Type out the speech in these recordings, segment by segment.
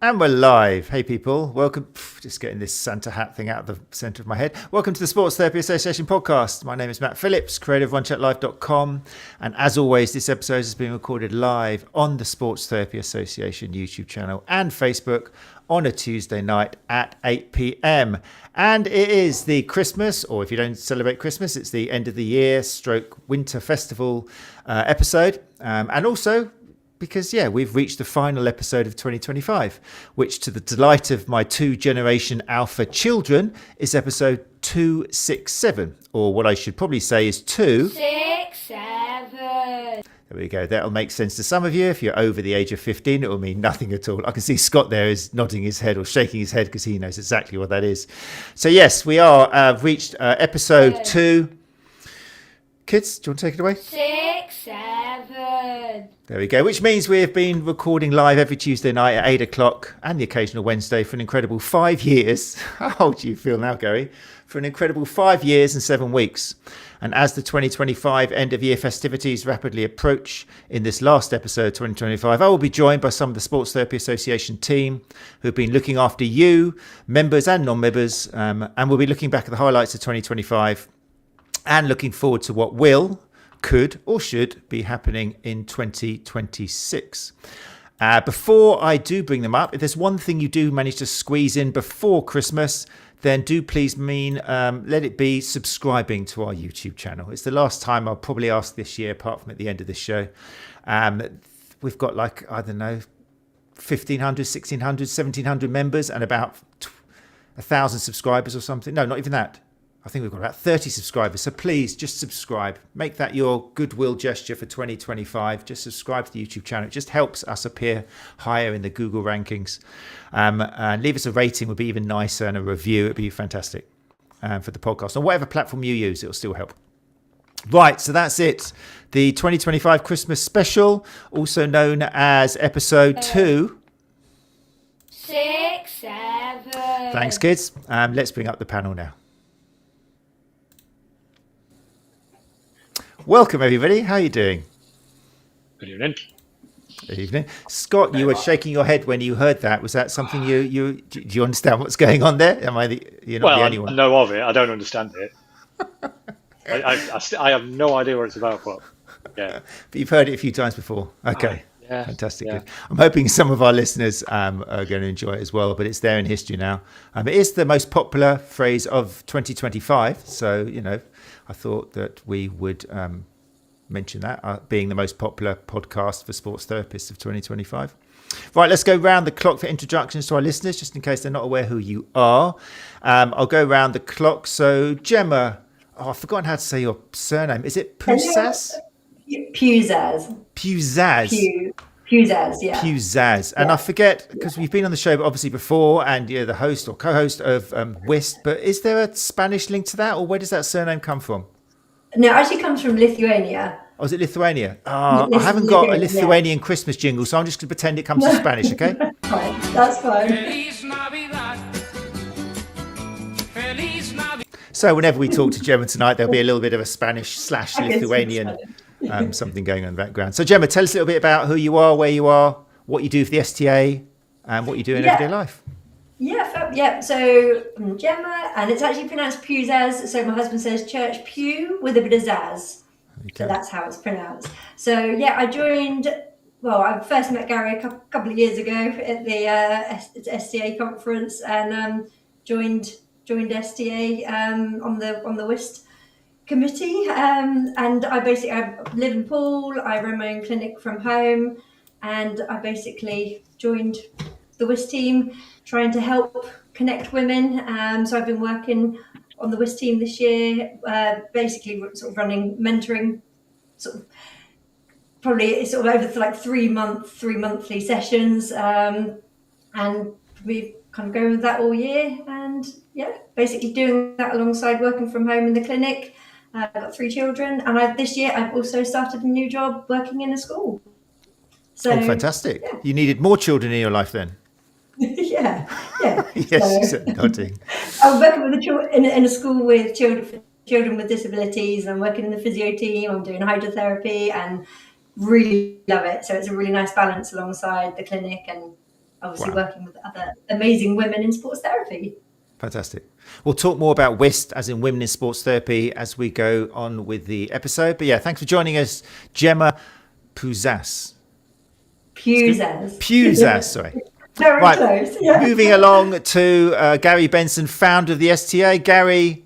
And we're live. Hey people, welcome. Just getting this Santa hat thing out of the centre of my head. Welcome to the Sports Therapy Association podcast. My name is Matt Phillips, creator of OneChatLive.com. And as always, this episode is being recorded live on the Sports Therapy Association YouTube channel and Facebook on a Tuesday night at 8 p.m. And it is the Christmas, or if you don't celebrate Christmas, it's the end of the year stroke winter festival episode. And also, because, we've reached the final episode of 2025, which to the delight of my two Generation Alpha children is episode 267, or what I should probably say is 267. There we go. That'll make sense to some of you. If you're over the age of 15, it will mean nothing at all. I can see Scott there is nodding his head or shaking his head because he knows exactly what that is. So yes, we are reached episode 2. Kids, do you want to take it away? 6-7. There we go, which means we have been recording live every Tuesday night at 8 o'clock and the occasional Wednesday for an incredible 5 years. How old do you feel now, Gary? For an incredible 5 years and 7 weeks. And as the 2025 end of year festivities rapidly approach in this last episode, 2025, I will be joined by some of the Sports Therapy Association team who've been looking after you, members and non-members, and we'll be looking back at the highlights of 2025 and looking forward to what will, could or should be happening in 2026. Before I do bring them up, if there's one thing you do manage to squeeze in before Christmas, then do please let it be subscribing to our YouTube channel. It's the last time I'll probably ask this year, apart from at the end of this show. We've got 1,500, 1,600, 1,700 members and about 1,000 subscribers or something. No, not even that. I think we've got about 30 subscribers. So please just subscribe. Make that your goodwill gesture for 2025. Just subscribe to the YouTube channel. It just helps us appear higher in the Google rankings. And leave us a rating would be even nicer, and a review. It would be fantastic for the podcast. On whatever platform you use, it'll still help. Right, so that's it. The 2025 Christmas special, also known as episode 2. 6-7. Thanks, kids. Let's bring up the panel now. Welcome, everybody. How are you doing? Good evening. Good evening. Scott, you were shaking your head when you heard that. Was that something do you understand what's going on there? Am I you're not the only one? I know of it. I don't understand it. I have no idea what it's about, but yeah. But you've heard it a few times before. Okay. Yeah. Fantastic. Yeah. Good. I'm hoping some of our listeners are going to enjoy it as well, but it's there in history now. It is the most popular phrase of 2025. So, I thought that we would mention that, being the most popular podcast for sports therapists of 2025. Right, let's go round the clock for introductions to our listeners, just in case they're not aware who you are. I'll go round the clock. So, Gemma, I've forgotten how to say your surname. Is it Puzas? Puzas. Puzas. Puzas, yeah. Puzas. And I forget, because we've been on the show obviously before, and you're the host or co-host of WIST, but is there a Spanish link to that, or where does that surname come from? No, it actually comes from Lithuania. Oh, is it Lithuania? I haven't got a Lithuanian Christmas jingle, so I'm just going to pretend it comes from Spanish, okay? Fine, that's fine. So whenever we talk to Gemma tonight, there'll be a little bit of a Spanish/Lithuanian something going on in the background. So Gemma, tell us a little bit about who you are, where you are, what you do for the STA, and what you do in everyday life. Yeah. So I'm Gemma, and it's actually pronounced Puzas. So my husband says church pew with a bit of zazz. So that's how it's pronounced. So I joined. Well, I first met Gary a couple of years ago at the STA conference, and joined STA on the WIST committee. And I live in Poole. I run my own clinic from home, and I basically joined the WIST team, trying to help connect women. So I've been working on the WIST team this year, basically sort of running mentoring, probably over 3 monthly sessions, and we've kind of going with that all year. And basically doing that alongside working from home in the clinic. I've got 3 children, and this year I've also started a new job working in a school. So, fantastic! Yeah. You needed more children in your life then. yeah. Yes, nodding. I'm working with in a school with children with disabilities. I'm working in the physio team. I'm doing hydrotherapy and really love it. So it's a really nice balance alongside the clinic and obviously Wow. working with other amazing women in sports therapy. Fantastic. We'll talk more about WIST, as in Women in Sports Therapy, as we go on with the episode. But yeah, thanks for joining us, Gemma Puzas. Puzas, sorry. Very Right, close. Yeah. moving along to Gary Benson, founder of the STA. Gary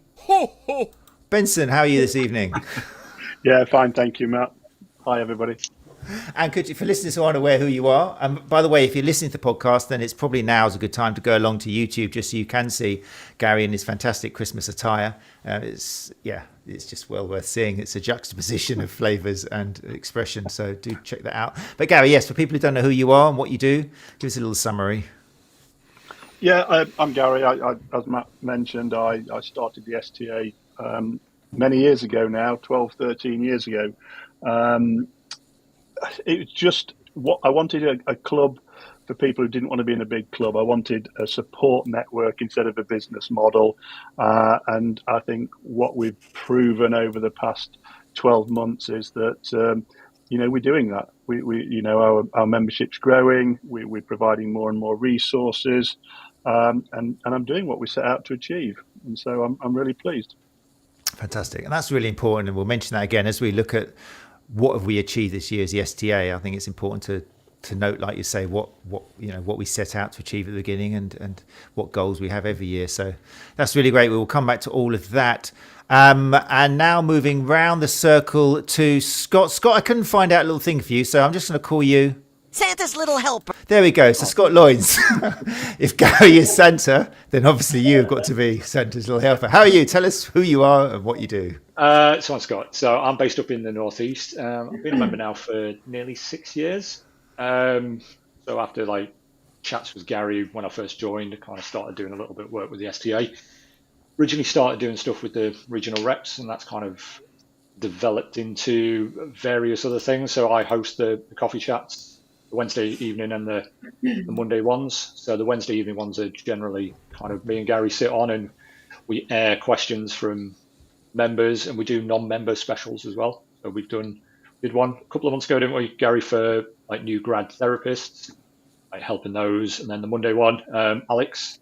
Benson, how are you this evening? Yeah, fine, thank you, Matt. Hi, everybody. And could you, for listeners who aren't aware who you are, and by the way, if you're listening to the podcast, then it's probably now is a good time to go along to YouTube just so you can see Gary in his fantastic Christmas attire. It's just well worth seeing. It's a juxtaposition of flavours and expression, so do check that out. But Gary, yes, for people who don't know who you are and what you do, give us a little summary. Yeah, I'm Gary. As Matt mentioned, I started the STA many years ago now, 12, 13 years ago. It was just what I wanted, a club for people who didn't want to be in a big club. I wanted a support network instead of a business model. And I think what we've proven over the past 12 months is that, we're doing that. Our membership's growing. We're providing more and more resources. And I'm doing what we set out to achieve. And so I'm really pleased. Fantastic. And that's really important. And we'll mention that again as we look at what have we achieved this year as the STA. I think it's important to note, like you say, what we set out to achieve at the beginning and what goals we have every year. So that's really great. We will come back to all of that. And now moving round the circle to Scott. Scott, I couldn't find out a little thing for you, so I'm just going to call you Santa's little helper. There we go. So Scott Loynes. If Gary is Santa, then obviously you have got to be Santa's little helper. How are you? Tell us who you are and what you do. So I'm Scott. So I'm based up in the northeast. I've been a member now for nearly 6 years. So after chats with Gary when I first joined, I kind of started doing a little bit of work with the STA. Originally started doing stuff with the regional reps, and that's kind of developed into various other things. So I host the coffee chats, the Wednesday evening and the Monday ones. So the Wednesday evening ones are generally kind of me and Gary sit on and we air questions from members, and we do non-member specials as well. So did one a couple of months ago, didn't we, Gary, for new grad therapists, helping those. And then the Monday one, Alex,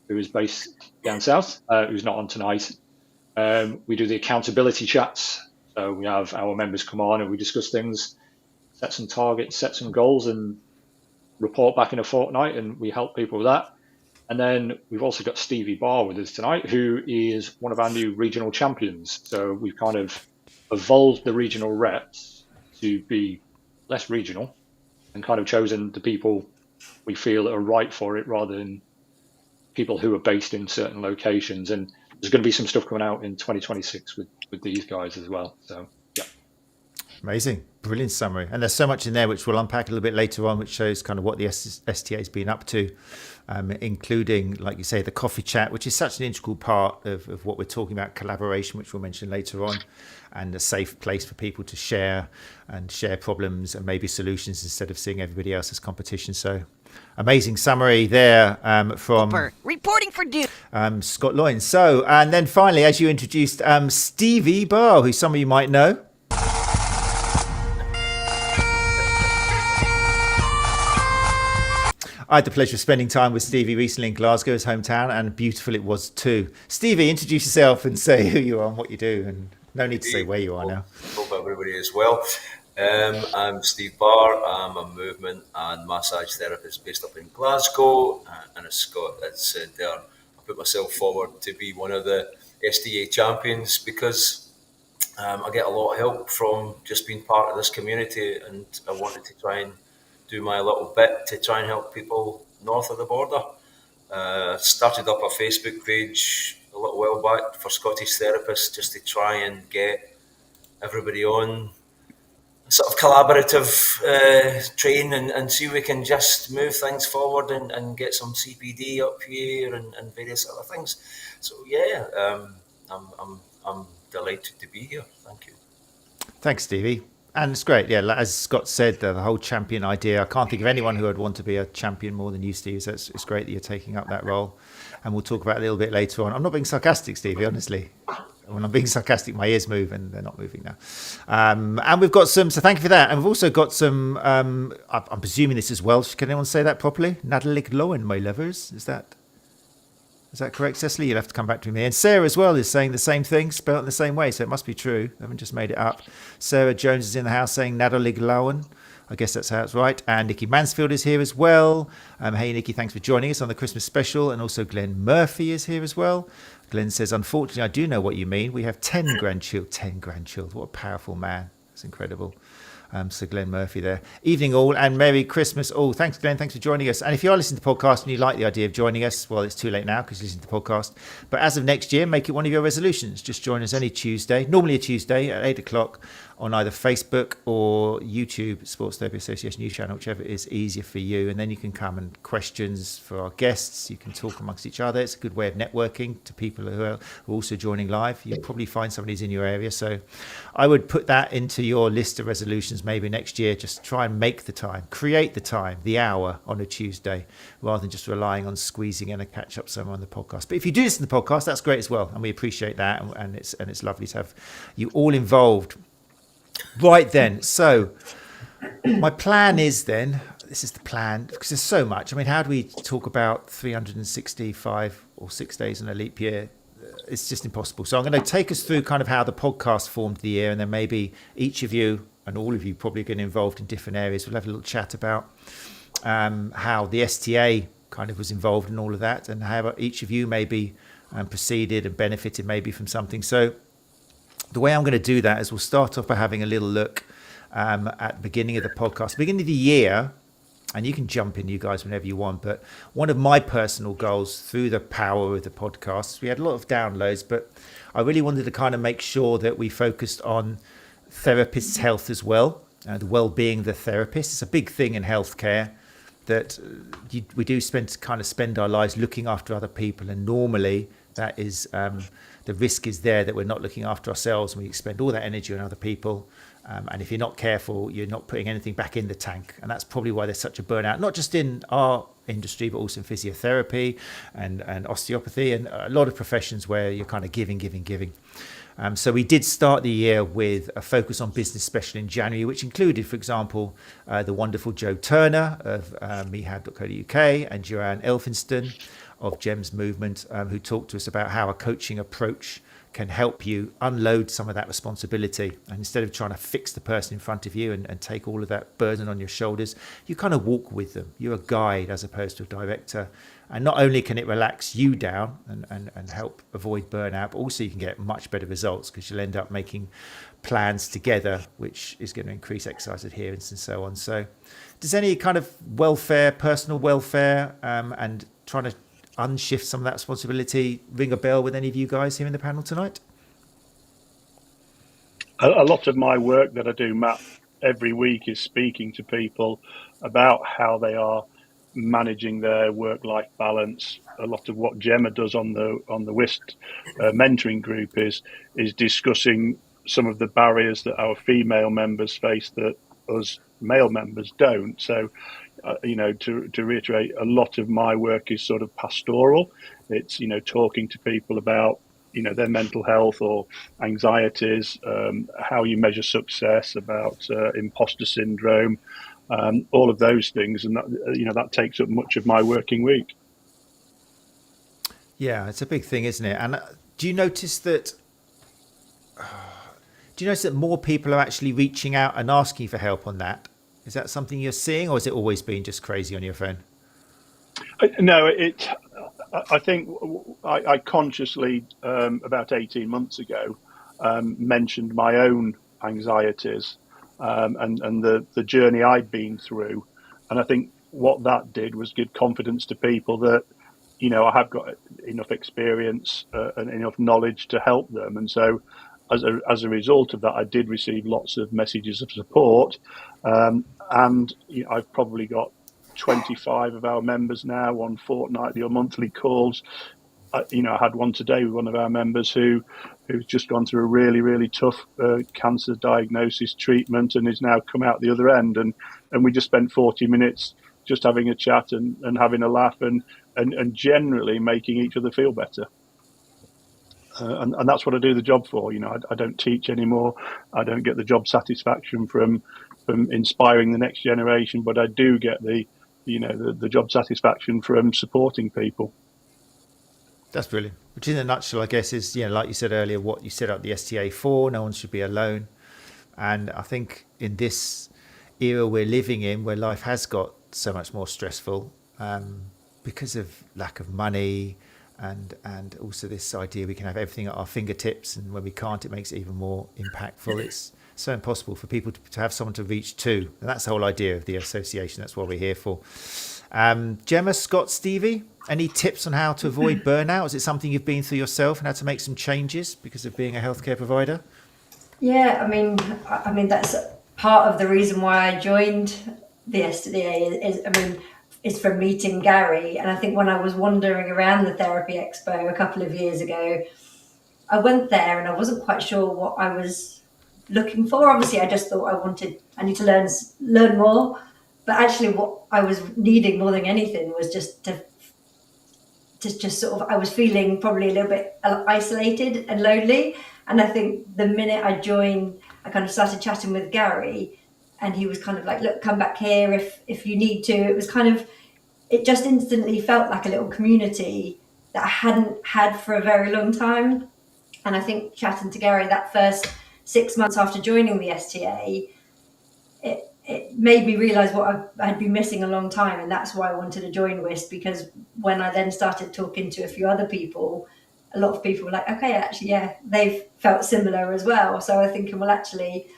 who is based down south, who's not on tonight. We do the accountability chats. So we have our members come on and we discuss things, set some targets, set some goals, and report back in a fortnight, and we help people with that. And then we've also got Stevie Barr with us tonight, who is one of our new regional champions. So we've kind of evolved the regional reps to be less regional and kind of chosen the people we feel are right for it rather than people who are based in certain locations. And there's going to be some stuff coming out in 2026 with these guys as well. So, yeah. Amazing. Brilliant summary. And there's so much in there which we'll unpack a little bit later on, which shows kind of what the STA has been up to, including, like you say, the coffee chat, which is such an integral part of what we're talking about, collaboration, which we'll mention later on, and a safe place for people to share problems and maybe solutions instead of seeing everybody else as competition. So amazing summary there from reporting for duty. Scott Loynes. So, and then finally, as you introduced, Stevie Barr, who some of you might know. I had the pleasure of spending time with Stevie recently in Glasgow, his hometown, and beautiful it was too. Stevie, introduce yourself and say who you are and what you do, and no need to say where you are now. Hope everybody is well. I'm Steve Barr. I'm a movement and massage therapist based up in Glasgow, and as Scott had said there, I put myself forward to be one of the STA champions because I get a lot of help from just being part of this community, and I wanted to try and do my little bit to try and help people north of the border. Started up a Facebook page a little while back for Scottish therapists just to try and get everybody on a sort of collaborative train and see if we can just move things forward and get some CPD up here and various other things. So yeah, I'm delighted to be here. Thank you. Thanks, Stevie. And it's great, yeah. As Scott said, the whole champion idea. I can't think of anyone who would want to be a champion more than you, Steve. So it's great that you're taking up that role, and we'll talk about it a little bit later on. I'm not being sarcastic, Stevie, honestly. When I'm being sarcastic, my ears move and they're not moving now. And we've got some, so thank you for that. And we've also got some, I'm presuming this is Welsh. Can anyone say that properly? Nadolig Lowen, my lovers. Is that correct, Cecily? You'll have to come back to me. And Sarah as well is saying the same thing, spelled in the same way. So it must be true. I haven't just made it up. Sarah Jones is in the house saying Nadolig Lowen. I guess that's how it's right. And Nikki Mansfield is here as well. Hey, Nikki, thanks for joining us on the Christmas special. And also Glenn Murphy is here as well. Glenn says, unfortunately, I do know what you mean. We have 10 grandchildren. 10 grandchildren. What a powerful man. It's incredible. So Glenn Murphy there. Evening all and Merry Christmas all. Thanks, Glenn. Thanks for joining us. And if you are listening to the podcast and you like the idea of joining us, well, it's too late now because you're listening to the podcast. But as of next year, make it one of your resolutions. Just join us any Tuesday, normally a Tuesday at 8 o'clock on either Facebook or YouTube, Sports Therapy Association news channel, whichever is easier for you. And then you can come and questions for our guests. You can talk amongst each other. It's a good way of networking to people who are also joining live. You'll probably find somebody who's in your area. So I would put that into your list of resolutions maybe next year. Just try and make the time, create the time, the hour on a Tuesday, rather than just relying on squeezing in a catch up somewhere on the podcast. But if you do listen to the podcast, that's great as well. And we appreciate that. And it's lovely to have you all involved. Right then, so my plan is then, this is the plan, because there's so much. I mean, how do we talk about 365 or 6 days in a leap year? It's just impossible. So I'm going to take us through kind of how the podcast formed the year, and then maybe each of you and all of you probably get involved in different areas. We'll have a little chat about how the STA kind of was involved in all of that, and how each of you maybe proceeded and benefited maybe from something. So the way I'm going to do that is we'll start off by having a little look at the beginning of the podcast, beginning of the year, and you can jump in, you guys, whenever you want. But one of my personal goals through the power of the podcast, we had a lot of downloads, but I really wanted to kind of make sure that we focused on therapists' health as well, the well-being of the therapist. It's a big thing in healthcare that we do spend our lives looking after other people, and normally that is the risk is there that we're not looking after ourselves and we expend all that energy on other people. And if you're not careful, you're not putting anything back in the tank. And that's probably why there's such a burnout, not just in our industry, but also in physiotherapy and osteopathy and a lot of professions where you're kind of giving. So we did start the year with a focus on business special in January, which included, for example, the wonderful Joe Turner of mehab.co.uk and Joanne Elphinston of GEMS Movement, who talked to us about how a coaching approach can help you unload some of that responsibility. And instead of trying to fix the person in front of you and take all of that burden on your shoulders, you kind of walk with them. You're a guide as opposed to a director. And not only can it relax you down and help avoid burnout, but also you can get much better results because you'll end up making plans together, which is going to increase exercise adherence and so on. So does any kind of welfare, personal welfare, and trying to unshift some of that responsibility ring a bell with any of you guys here in the panel tonight? A lot of my work that I do, Matt, every week is speaking to people about how they are managing their work-life balance. A lot of what Gemma does on the WIST mentoring group is discussing some of the barriers that our female members face that us male members don't. So to reiterate, a lot of my work is sort of pastoral. It's, talking to people about, their mental health or anxieties, how you measure success, about imposter syndrome, all of those things. And that takes up much of my working week. Yeah, it's a big thing, isn't it? And do you notice that more people are actually reaching out and asking for help on that? Is that something you're seeing, or has it always been just crazy on your phone? No, I think I consciously, about 18 months ago, mentioned my own anxieties and the journey I'd been through. And I think what that did was give confidence to people that, I have got enough experience and enough knowledge to help them. And so as a result of that, I did receive lots of messages of support. And I've probably got 25 of our members now on fortnightly or monthly calls. I had one today with one of our members who's just gone through a really, really tough cancer diagnosis treatment and is now come out the other end. And we just spent 40 minutes just having a chat and having a laugh and generally making each other feel better. and that's what I do the job for. You know, I don't teach anymore. I don't get the job satisfaction from inspiring the next generation, but I do get the job satisfaction from supporting people. That's brilliant. Which in a nutshell, I guess, is, like you said earlier, what you set up the STA for. No one should be alone. And I think in this era we're living in, where life has got so much more stressful because of lack of money, and also this idea we can have everything at our fingertips, and when we can't, it makes it even more impactful. It's so impossible for people to have someone to reach to, and that's the whole idea of the association. That's what we're here for. Gemma, Scott, Stevie, any tips on how to avoid burnout? Is it something you've been through yourself and had to make some changes because of being a healthcare provider? Yeah, I mean that's part of the reason why I joined the STA is from meeting Gary. And I think when I was wandering around the Therapy Expo a couple of years ago, I went there and I wasn't quite sure what I was looking for. Obviously, I just thought I need to learn more. But actually what I was needing more than anything was just sort of, I was feeling probably a little bit isolated and lonely. And I think the minute I joined, I kind of started chatting with Gary, and he was kind of like, look, come back here if you need to. It was kind of, it just instantly felt like a little community that I hadn't had for a very long time. And I think chatting to Gary that first 6 months after joining the STA, it made me realise what I'd been missing a long time. And that's why I wanted to join WIST, because when I then started talking to a few other people, a lot of people were like, okay, actually, yeah, they've felt similar as well. So I think, well, actually,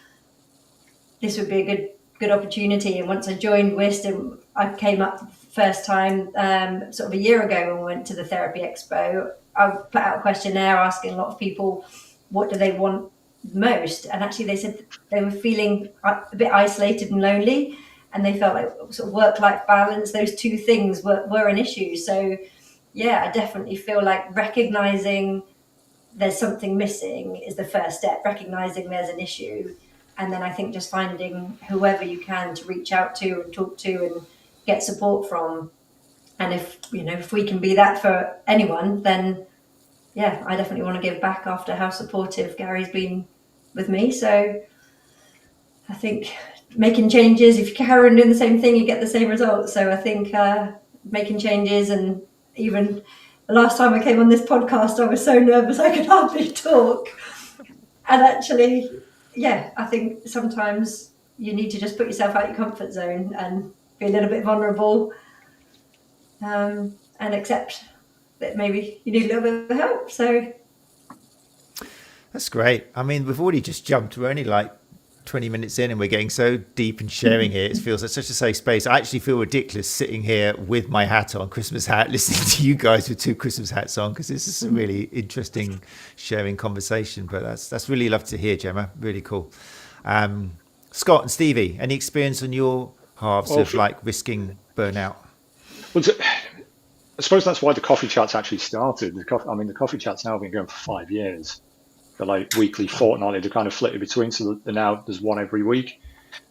this would be a good opportunity. And once I joined WIST, and I came up first time sort of a year ago when we went to the Therapy Expo, I put out a questionnaire asking a lot of people, what do they want most? And actually they said they were feeling a bit isolated and lonely, and they felt like sort of work-life balance, those two things were an issue. So yeah, I definitely feel like recognizing there's something missing is the first step, recognizing there's an issue. And then I think just finding whoever you can to reach out to and talk to and get support from. And if we can be that for anyone, then yeah, I definitely want to give back after how supportive Gary's been with me. So I think making changes, if you carry on doing the same thing, you get the same results. So I think making changes, and even the last time I came on this podcast, I was so nervous I could hardly talk. And actually, yeah, I think sometimes you need to just put yourself out your comfort zone and be a little bit vulnerable, and accept that maybe you need a little bit of help. So that's great. I mean, we've already just jumped. We're only like 20 minutes in and we're getting so deep and sharing here. It feels like such a safe space. I actually feel ridiculous sitting here with my hat on, Christmas hat, listening to you guys with two Christmas hats on, because this is a really interesting sharing conversation. But that's really lovely to hear, Gemma. Really cool. Scott and Stevie, any experience on your halves of like risking burnout? Well, I suppose that's why the coffee chats actually started. The coffee chats now have been going for 5 years. They're like weekly, fortnightly. They're kind of flitted between, so now there's one every week.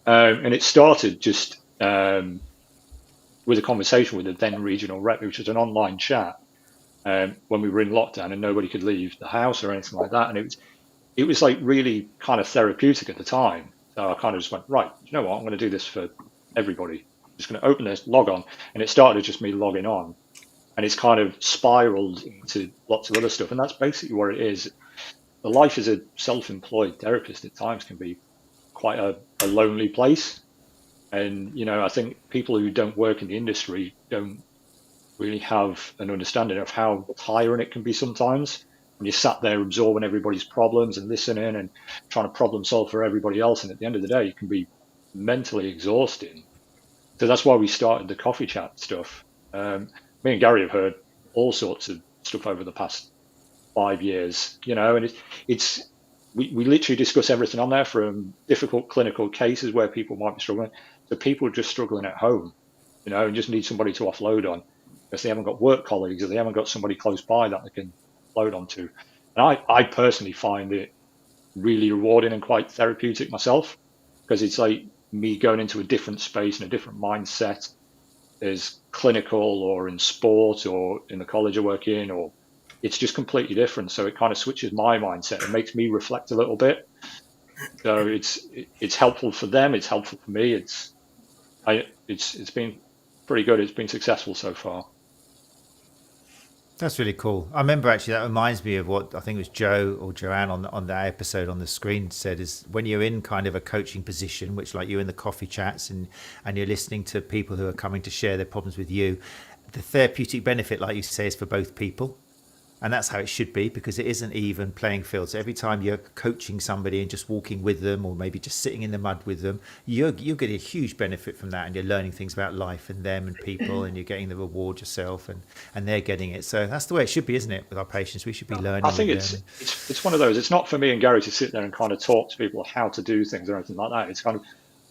And it started just with a conversation with the then regional rep, which was an online chat when we were in lockdown and nobody could leave the house or anything like that. And it was like really kind of therapeutic at the time. So I kind of just went, right, you know what? I'm going to do this for everybody. I'm just going to open this, log on. And it started just me logging on. And it's kind of spiraled into lots of other stuff. And that's basically where it is. The life as a self-employed therapist at times can be quite a lonely place. And, I think people who don't work in the industry don't really have an understanding of how tiring it can be sometimes when you're sat there absorbing everybody's problems and listening and trying to problem solve for everybody else. And at the end of the day, it can be mentally exhausting. So that's why we started the coffee chat stuff. Me and Gary have heard all sorts of stuff over the past 5 years, and we literally discuss everything on there, from difficult clinical cases where people might be struggling to people just struggling at home, and just need somebody to offload on because they haven't got work colleagues or they haven't got somebody close by that they can load onto. And I personally find it really rewarding and quite therapeutic myself, because it's like me going into a different space and a different mindset, as clinical or in sport or in the college I work in or it's just completely different. So it kind of switches my mindset. It makes me reflect a little bit. So it's helpful for them. It's helpful for me. It's been pretty good. It's been successful so far. That's really cool. I remember actually that reminds me of what I think it was Joe or Joanne on that episode on the screen said, is when you're in kind of a coaching position, which like you in the coffee chats and you're listening to people who are coming to share their problems with you, the therapeutic benefit, like you say, is for both people. And that's how it should be, because it isn't even playing field. So every time you're coaching somebody and just walking with them, or maybe just sitting in the mud with them, you're getting a huge benefit from that, and you're learning things about life and them and people, and you're getting the reward yourself, and they're getting it. So that's the way it should be, isn't it? With our patients, we should be learning. I think it's one of those. It's not for me and Gary to sit there and kind of talk to people how to do things or anything like that. It's kind of,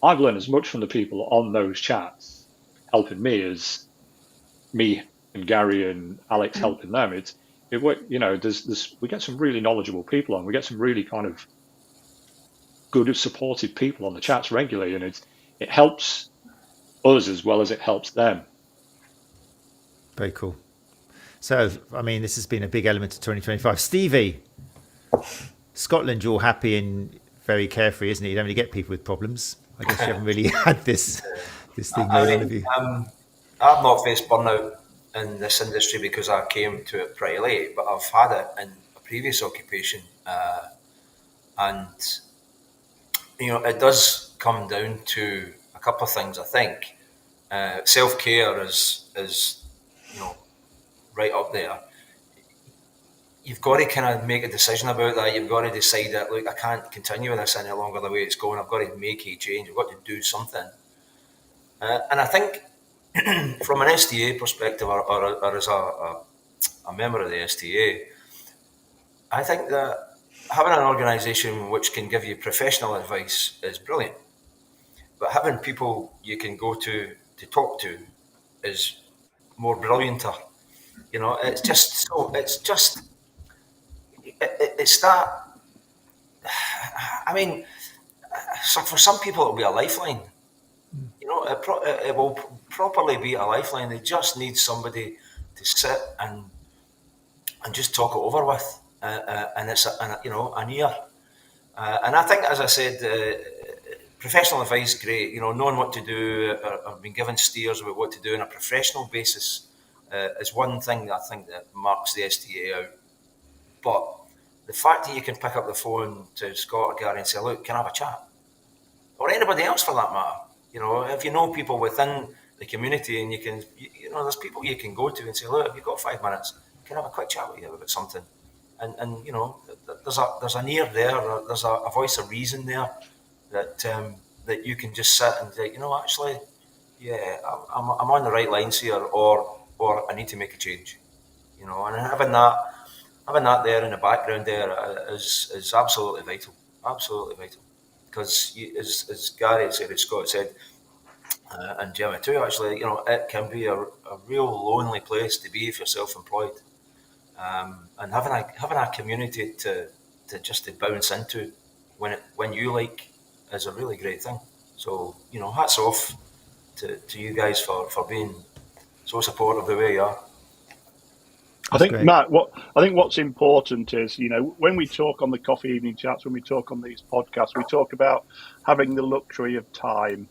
I've learned as much from the people on those chats helping me as me and Gary and Alex helping them. We get some really knowledgeable people on. We get some really kind of good, supportive people on the chats regularly, and it helps us as well as it helps them. Very cool. So, I mean, this has been a big element of 2025. Stevie, Scotland, you're happy and very carefree, isn't it? You don't really get people with problems. I guess you haven't really had this thing going on with you. I've not faced burnout in this industry because I came to it pretty late, but I've had it in a previous occupation, and it does come down to a couple of things. I think self-care is right up there. You've got to kind of make a decision about that. You've got to decide that, look, I can't continue with this any longer the way it's going. I've got to make a change. I've got to do something. And I think from an STA perspective, or as a member of the STA, I think that having an organisation which can give you professional advice is brilliant. But having people you can go to talk to is more brillianter. It's that. I mean, so for some people it'll be a lifeline. It will properly be a lifeline. They just need somebody to sit and just talk it over with, and it's an ear. And I think, as I said, professional advice is great. Knowing what to do, or being given steers about what to do on a professional basis is one thing that I think that marks the STA out. But the fact that you can pick up the phone to Scott or Gary and say, "Look, can I have a chat?" Or anybody else for that matter. If you know people within the community, and you can, there's people you can go to and say, "Look, have you got 5 minutes? Can I have a quick chat with you about something?" And there's an ear there, there's a voice of reason there that you can just sit and say, actually, yeah, I'm on the right lines here, or I need to make a change, and having that there in the background there is absolutely vital, because as Gary said, as Scott said, and Gemma too, actually, it can be a real lonely place to be if you're self-employed, and having a community to bounce into when you like is a really great thing. So hats off to you guys for being so supportive the way you are. I think, Matt, what's important is, when we talk on the coffee evening chats, when we talk on these podcasts, we talk about having the luxury of time,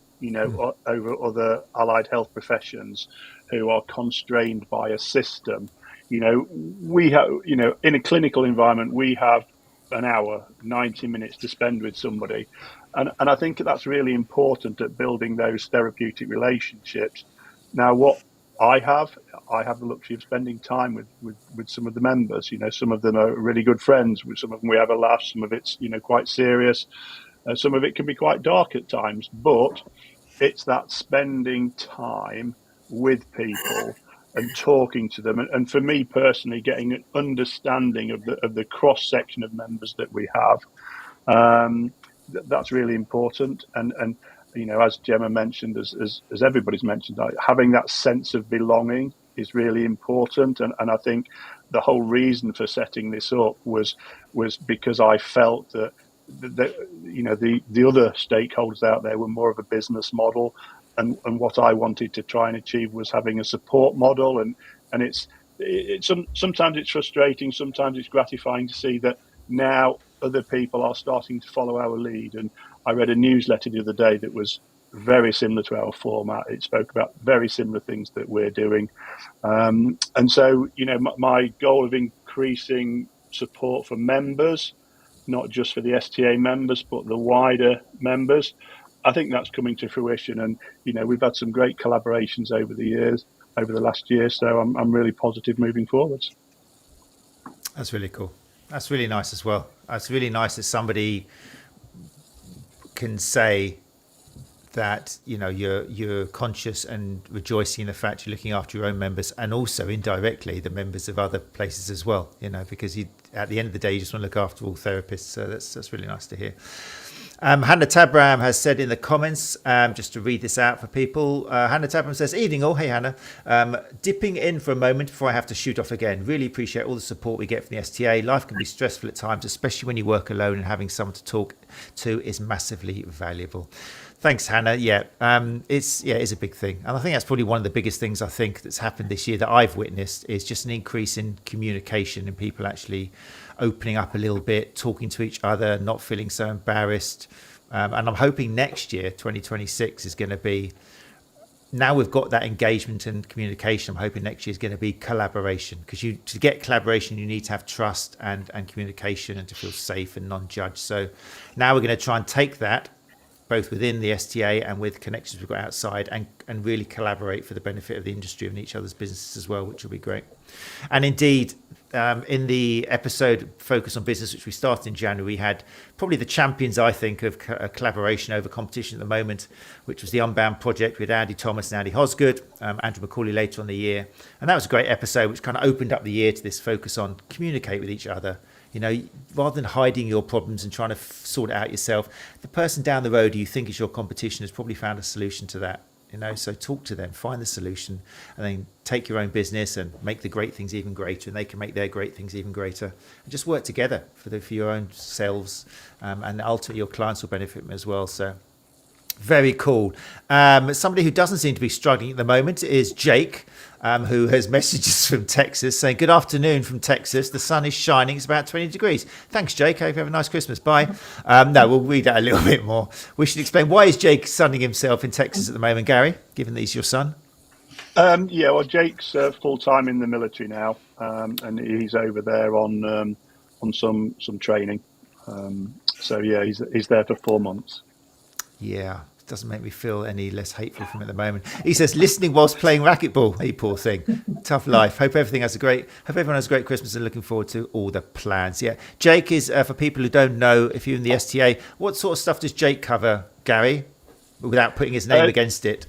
over other allied health professions who are constrained by a system. We have, in a clinical environment, we have an hour, 90 minutes to spend with somebody. And I think that's really important at building those therapeutic relationships. Now, what I have the luxury of spending time with some of the members. Some of them are really good friends. With some of them we have a laugh. Some of it's quite serious. Some of it can be quite dark at times. But it's that spending time with people and talking to them, and for me personally, getting an understanding of the cross section of members that we have. That's really important. And as Gemma mentioned, as everybody's mentioned, having that sense of belonging is really important. And I think the whole reason for setting this up was because I felt that the other stakeholders out there were more of a business model, and what I wanted to try and achieve was having a support model. And it's sometimes it's frustrating, sometimes it's gratifying to see that now other people are starting to follow our lead. And I read a newsletter the other day that was very similar to our format. It spoke about very similar things that we're doing. And so, my goal of increasing support for members, not just for the STA members, but the wider members, I think that's coming to fruition. And, we've had some great collaborations over the last year. So I'm really positive moving forwards. That's really cool. That's really nice as well. It's really nice that somebody can say that, you're conscious and rejoicing in the fact you're looking after your own members, and also indirectly the members of other places as well, because at the end of the day, you just want to look after all therapists. So that's really nice to hear. Hannah Tabram has said in the comments, just to read this out for people, Hannah Tabram says, "Evening all." Hey Hannah, dipping in for a moment before I have to shoot off again. Really appreciate all the support we get from the STA. Life can be stressful at times, especially when you work alone, and having someone to talk to is massively valuable. Thanks, Hannah. It's a big thing, and I think that's probably one of the biggest things I think that's happened this year that I've witnessed is just an increase in communication and people actually opening up a little bit, talking to each other, not feeling so embarrassed. And I'm hoping next year, 2026, is going to be, now we've got that engagement and communication, I'm hoping next year is going to be collaboration, because to get collaboration, you need to have trust and communication and to feel safe and non-judged. So now we're going to try and take that both within the STA and with connections we've got outside, and really collaborate for the benefit of the industry and each other's businesses as well, which will be great. And indeed, in the episode Focus on Business, which we started in January, we had probably the champions, I think, of collaboration over competition at the moment, which was the Unbound project with Andy Thomas and Andy Hosgood, Andrew McCauley later on the year. And that was a great episode, which kind of opened up the year to this focus on communicate with each other. Rather than hiding your problems and trying to sort it out yourself, the person down the road who you think is your competition has probably found a solution to that. So talk to them, find the solution, and then take your own business and make the great things even greater, and they can make their great things even greater. And just work together for your own selves, and ultimately your clients will benefit from it as well. So very cool. Somebody who doesn't seem to be struggling at the moment is Jake, who has messages from Texas saying, "Good afternoon from Texas. The sun is shining. It's about 20 degrees. Thanks, Jake. Hope you have a nice Christmas. Bye." No, we'll read that a little bit more. We should explain, why is Jake sunning himself in Texas at the moment, Gary, given that he's your son? Well, Jake's full-time in the military now, and he's over there on some training. He's there for 4 months. Yeah, it doesn't make me feel any less hateful from him at the moment. He says, listening whilst playing racquetball. Hey, poor thing. Tough life. Hope everyone has a great Christmas and looking forward to all the plans. Yeah, Jake is, for people who don't know, if you're in the STA, what sort of stuff does Jake cover, Gary, without putting his name against it?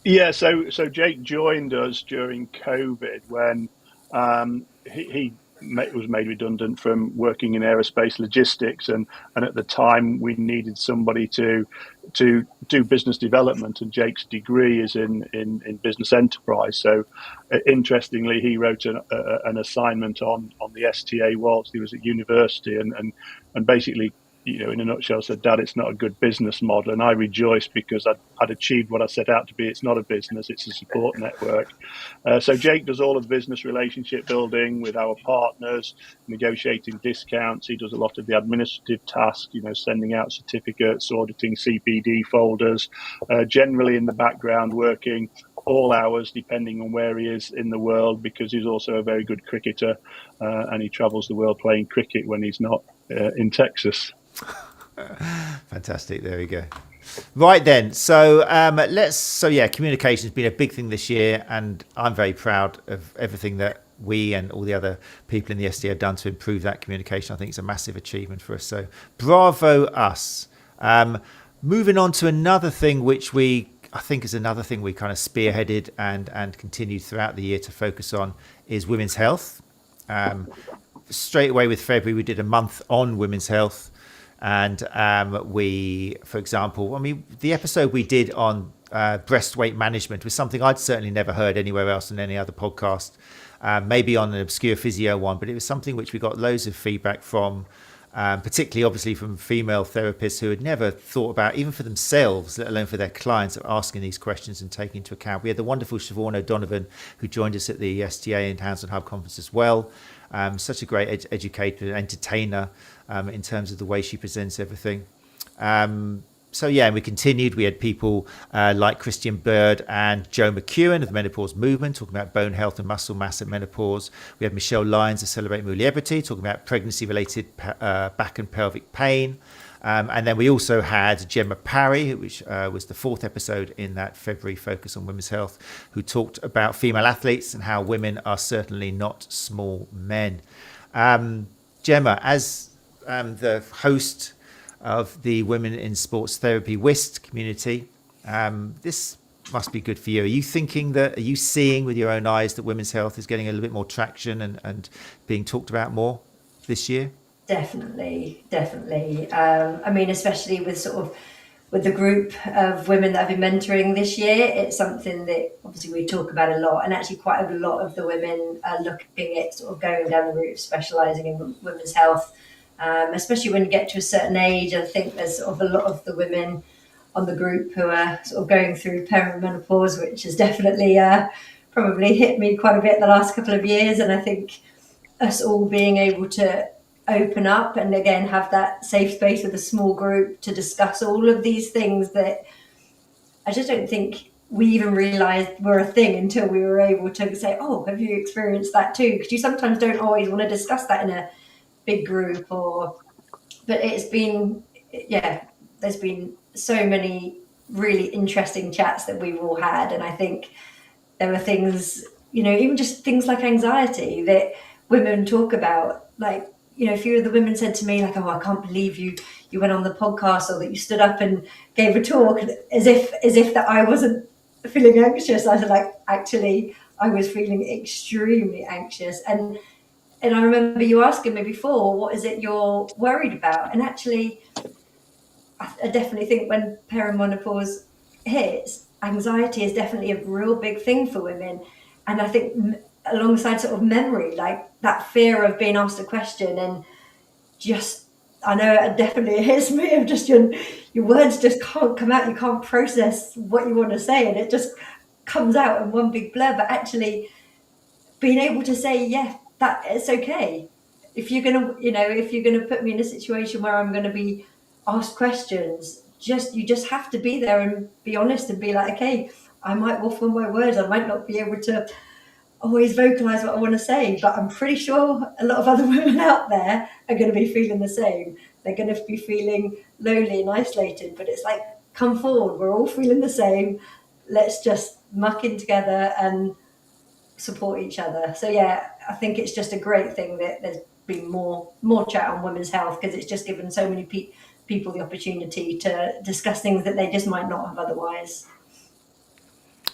Yeah, so Jake joined us during COVID when he was made redundant from working in aerospace logistics, and at the time we needed somebody to do business development, and Jake's degree is in business enterprise. So interestingly, he wrote an assignment on the STA whilst he was at university, and basically, in a nutshell, said, "Dad, it's not a good business model." And I rejoiced because I'd achieved what I set out to be. It's not a business, it's a support network. So Jake does all of the business relationship building with our partners, negotiating discounts. He does a lot of the administrative tasks, sending out certificates, auditing CPD folders, generally in the background working all hours, depending on where he is in the world, because he's also a very good cricketer, and he travels the world playing cricket when he's not in Texas. Fantastic. There we go. Right then. So communication has been a big thing this year, and I'm very proud of everything that we and all the other people in the STA have done to improve that communication. I think it's a massive achievement for us. So bravo us. Moving on to another thing, which I think is another thing we kind of spearheaded and continued throughout the year to focus on, is women's health. Straight away with February, we did a month on women's health. And for example, the episode we did on breast weight management was something I'd certainly never heard anywhere else in any other podcast, maybe on an obscure physio one, but it was something which we got loads of feedback from particularly obviously from female therapists who had never thought about, even for themselves, let alone for their clients, of asking these questions and taking into account. We had the wonderful Siobhan O'Donovan, who joined us at the STA and Townsend Hub conference as well. Such a great educator and entertainer in terms of the way she presents everything. So yeah, we continued. We had people like Christian Bird and Joe McEwen of the Menopause Movement talking about bone health and muscle mass at menopause. We had Michelle Lyons of Celebrate Mulierity talking about pregnancy-related back and pelvic pain. And then we also had Gemma Parry, which was the 4th episode in that February focus on women's health, who talked about female athletes and how women are certainly not small men. Gemma, as the host of the Women in Sports Therapy WIST community, this must be good for you. Are you seeing with your own eyes that women's health is getting a little bit more traction and being talked about more this year? Definitely. I mean, especially with the group of women that I've been mentoring this year, it's something that obviously we talk about a lot, and actually quite a lot of the women are looking at sort of going down the route of specialising in women's health. Especially when you get to a certain age. I think there's sort of a lot of the women on the group who are sort of going through perimenopause, which has definitely probably hit me quite a bit the last couple of years. And I think us all being able to open up and again have that safe space with a small group to discuss all of these things that I just don't think we even realised were a thing until we were able to say, oh, have you experienced that too? Because you sometimes don't always want to discuss that in a big group but it's been, there's been so many really interesting chats that we've all had. And I think there were things, even just things like anxiety that women talk about. Like, a few of the women said to me, like, oh, I can't believe you went on the podcast, or that you stood up and gave a talk, as if that I wasn't feeling anxious. I was like, actually, I was feeling extremely anxious. And I remember you asking me before, what is it you're worried about? And actually, I definitely think when perimenopause hits, anxiety is definitely a real big thing for women. And I think alongside sort of memory, like that fear of being asked a question, and just, I know it definitely hits me of just your words just can't come out. You can't process what you want to say, and it just comes out in one big blur. But actually being able to say, yeah, that it's okay. If you're gonna put me in a situation where I'm gonna be asked questions, you just have to be there and be honest and be like, okay, I might waffle my words, I might not be able to always vocalize what I want to say, but I'm pretty sure a lot of other women out there are going to be feeling the same. They're going to be feeling lonely and isolated, but it's like, come forward, we're all feeling the same, let's just muck in together and support each other. So yeah, I think it's just a great thing that there's been more chat on women's health, because it's just given so many people the opportunity to discuss things that they just might not have otherwise.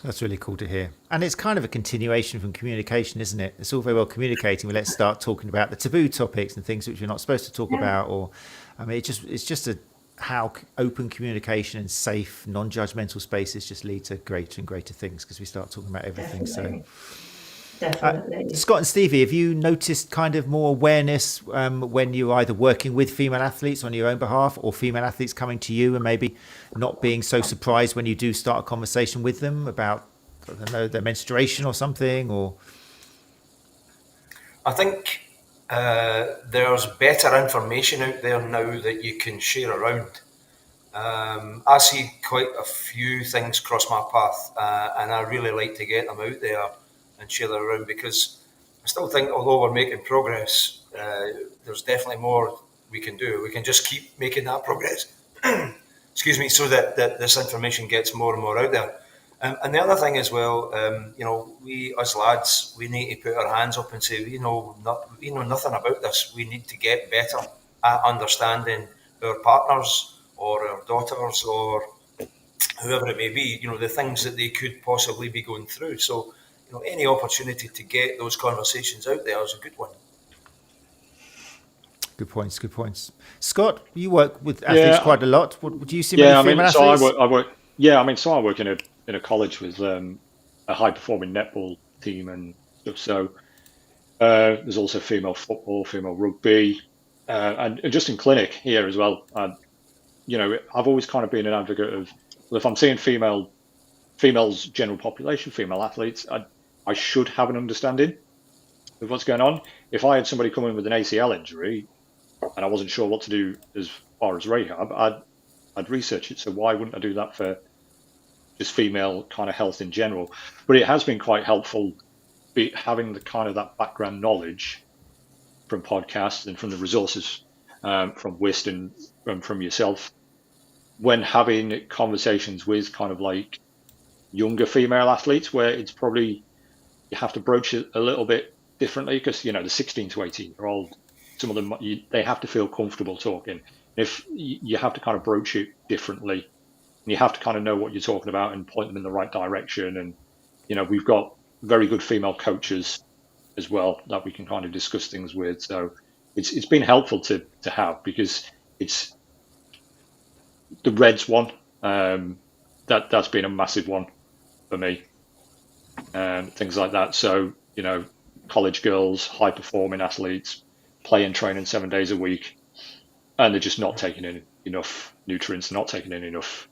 That's really cool to hear. And it's kind of a continuation from communication, isn't it? It's all very well communicating, but let's start talking about the taboo topics and things which we're not supposed to talk about. Or, I mean, it's just how open communication and safe, non-judgmental spaces just lead to greater and greater things, because we start talking about everything. Definitely. Scott and Stevie, have you noticed kind of more awareness when you're either working with female athletes on your own behalf, or female athletes coming to you and maybe not being so surprised when you do start a conversation with them about, I don't know, their menstruation or something? Or I think there's better information out there now that you can share around. I see quite a few things cross my path, and I really like to get them out there and share them around, because I still think, although we're making progress, there's definitely more we can do. We can just keep making that progress. Excuse me, so that this information gets more and more out there. And the other thing as well, we as lads, we need to put our hands up and say, we know nothing about this. We need to get better at understanding our partners or our daughters or whoever it may be, the things that they could possibly be going through. So, any opportunity to get those conversations out there is a good one. Good points. Scott, you work with athletes quite a lot. Do you see many female athletes? So I work in a college with a high performing netball team and stuff. So there's also female football, female rugby, and just in clinic here as well. I've always kind of been an advocate of, well, if I'm seeing females, general population, female athletes, I should have an understanding of what's going on. If I had somebody come in with an ACL injury and I wasn't sure what to do as far as rehab, I'd research it. So why wouldn't I do that for just female kind of health in general? But it has been quite helpful having the kind of that background knowledge from podcasts and from the resources from WIST and from yourself when having conversations with kind of like younger female athletes, where it's probably you have to broach it a little bit differently because the 16 to 18-year-old, some of them they have to feel comfortable talking. If you have to kind of broach it differently, and you have to kind of know what you're talking about and point them in the right direction. And we've got very good female coaches as well that we can kind of discuss things with. So it's been helpful to have, because it's the Reds one. That's been a massive one for me. Things like that. So college girls, high performing athletes, playing, training 7 days a week, and they're just not taking in enough nutrients, not taking in enough,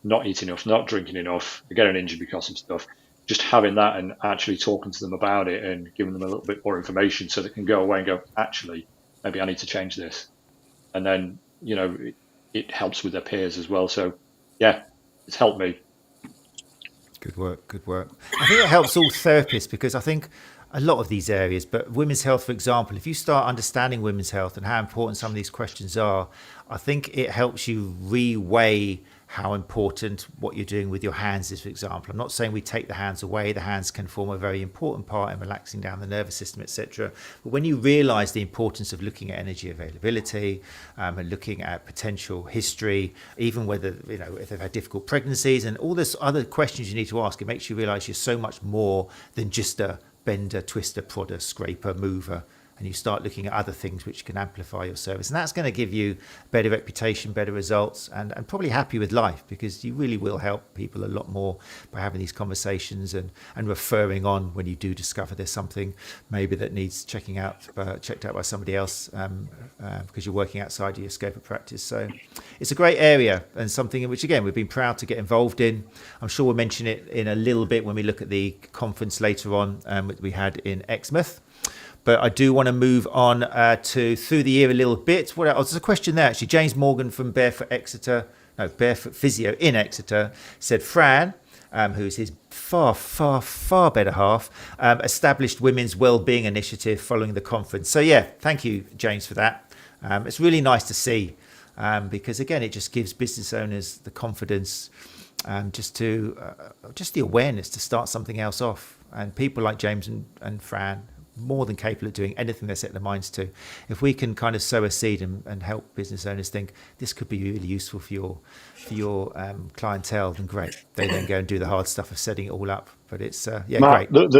not eating enough, not drinking enough, they're getting injured because of stuff. Just having that and actually talking to them about it and giving them a little bit more information so they can go away and go, actually, maybe I need to change this. And then, it helps with their peers as well. So, yeah, it's helped me. Good work. I think it helps all therapists, because I think a lot of these areas, but women's health, for example, if you start understanding women's health and how important some of these questions are, I think it helps you re-weigh how important what you're doing with your hands is, for example. I'm not saying we take the hands away. The hands can form a very important part in relaxing down the nervous system, etc. But when you realize the importance of looking at energy availability and looking at potential history, even whether, if they've had difficult pregnancies and all this other questions you need to ask, it makes you realize you're so much more than just a bender, twister, prodder, scraper, mover. And you start looking at other things which can amplify your service. And that's going to give you better reputation, better results, and probably happy with life, because you really will help people a lot more by having these conversations and referring on when you do discover there's something maybe that needs checked out by somebody else because you're working outside your scope of practice. So it's a great area and something in which, again, we've been proud to get involved in. I'm sure we'll mention it in a little bit when we look at the conference later on that we had in Exmouth. But I do want to move on to through the year a little bit. What else? There's a question there, actually. James Morgan from Barefoot Physio in Exeter said, Fran, who's his far, far, far better half, established women's wellbeing initiative following the conference. So, yeah, thank you, James, for that. It's really nice to see because, again, it just gives business owners the confidence just the awareness to start something else off. And people like James and Fran, more than capable of doing anything they set their minds to. If we can kind of sow a seed and help business owners think this could be really useful for your clientele, then great. They then go and do the hard stuff of setting it all up. But it's Matt, great.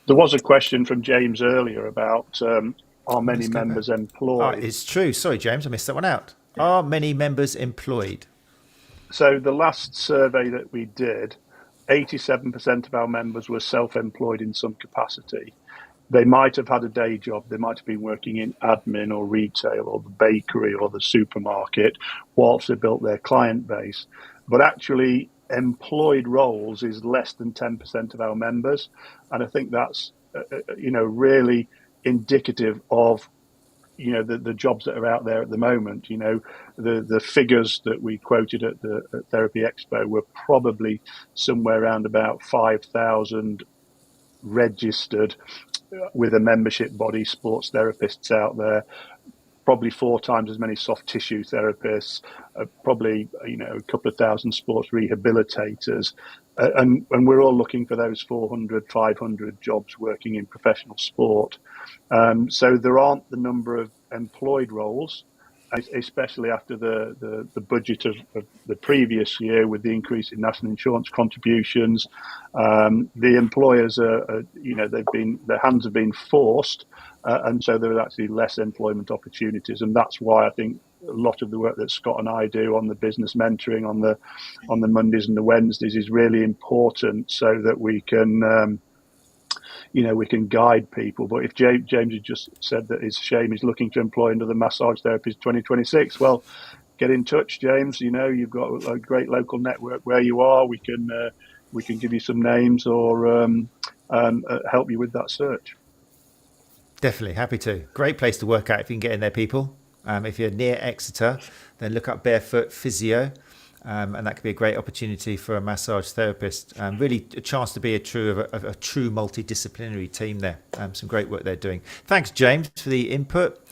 There was a question from James earlier about are many members employed? It's true. Sorry, James, I missed that one out. Are many members employed? So the last survey that we did, 87% of our members were self-employed in some capacity. They might have had a day job. They might have been working in admin or retail or the bakery or the supermarket whilst they built their client base. But actually, employed roles is less than 10% of our members. And I think that's, really indicative of, the jobs that are out there at the moment. The figures that we quoted at the Therapy Expo were probably somewhere around about 5,000 registered with a membership body sports therapists out there, probably 4 times as many soft tissue therapists, probably a couple of thousand sports rehabilitators, and we're all looking for those 400, 500 jobs working in professional sport. So there aren't the number of employed roles, especially after the budget of the previous year with the increase in national insurance contributions. The employers their hands have been forced, and so there are actually less employment opportunities. And that's why I think a lot of the work that Scott and I do on the business mentoring on the Mondays and the Wednesdays is really important, so that we can we can guide people. But if James had just said that it's a shame he's looking to employ another massage therapist 2026, well, get in touch, James. You've got a great local network where you are. We can give you some names or help you with that search. Definitely, happy to. Great place to work at if you can get in there, people. If you're near Exeter, then look up Barefoot Physio. And that could be a great opportunity for a massage therapist. Really a chance to be a true multidisciplinary team there. Some great work they're doing. Thanks, James, for the input.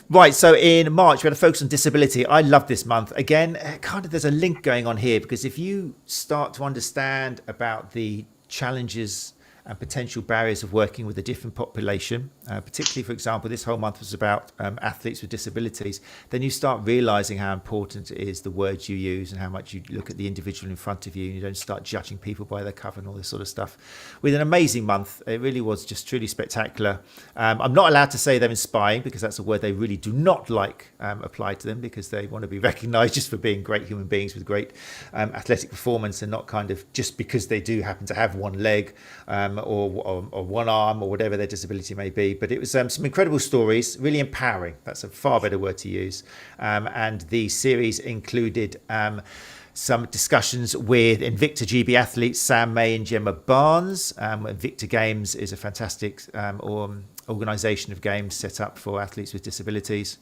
Right, so in March, we had a focus on disability. I love this month. Again, kind of there's a link going on here, because if you start to understand about the challenges and potential barriers of working with a different population, particularly, for example, this whole month was about athletes with disabilities, then you start realizing how important it is the words you use and how much you look at the individual in front of you, and you don't start judging people by their cover and all this sort of stuff. With an amazing month, it really was just truly spectacular. I'm not allowed to say they're inspiring, because that's a word they really do not like applied to them, because they want to be recognized just for being great human beings with great athletic performance, and not kind of just because they do happen to have one leg or one arm or whatever their disability may be. But it was some incredible stories, really empowering. That's a far better word to use. And the series included some discussions with Invicta GB athletes Sam May and Gemma Barnes. Invicta Games is a fantastic organisation of games set up for athletes with disabilities.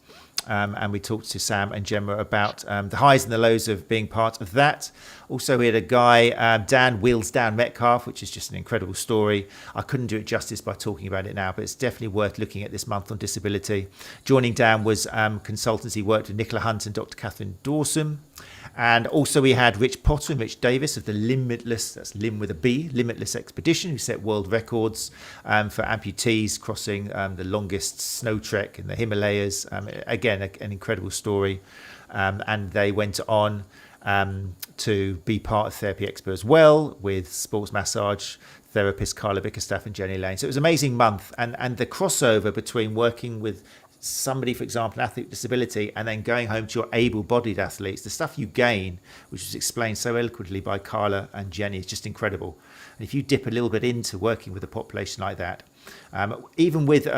And we talked to Sam and Gemma about the highs and the lows of being part of that. Also, we had a guy, Dan Wheels Down Metcalf, which is just an incredible story. I couldn't do it justice by talking about it now, but it's definitely worth looking at this month on disability. Joining Dan was consultancy worked with Nicola Hunt and Dr. Catherine Dawson. And also we had Rich Potter and Rich Davis of the Limitless, that's Lim with a B, Limitless Expedition, who set world records for amputees crossing the longest snow trek in the Himalayas. Again, an incredible story. And they went on to be part of Therapy Expo as well, with sports massage therapist Carla Bickerstaff and Jenny Lane. So it was an amazing month. And the crossover between working with somebody, for example, an athlete with disability, and then going home to your able-bodied athletes, the stuff you gain, which was explained so eloquently by Carla and Jenny, is just incredible. And if you dip a little bit into working with a population like that, even with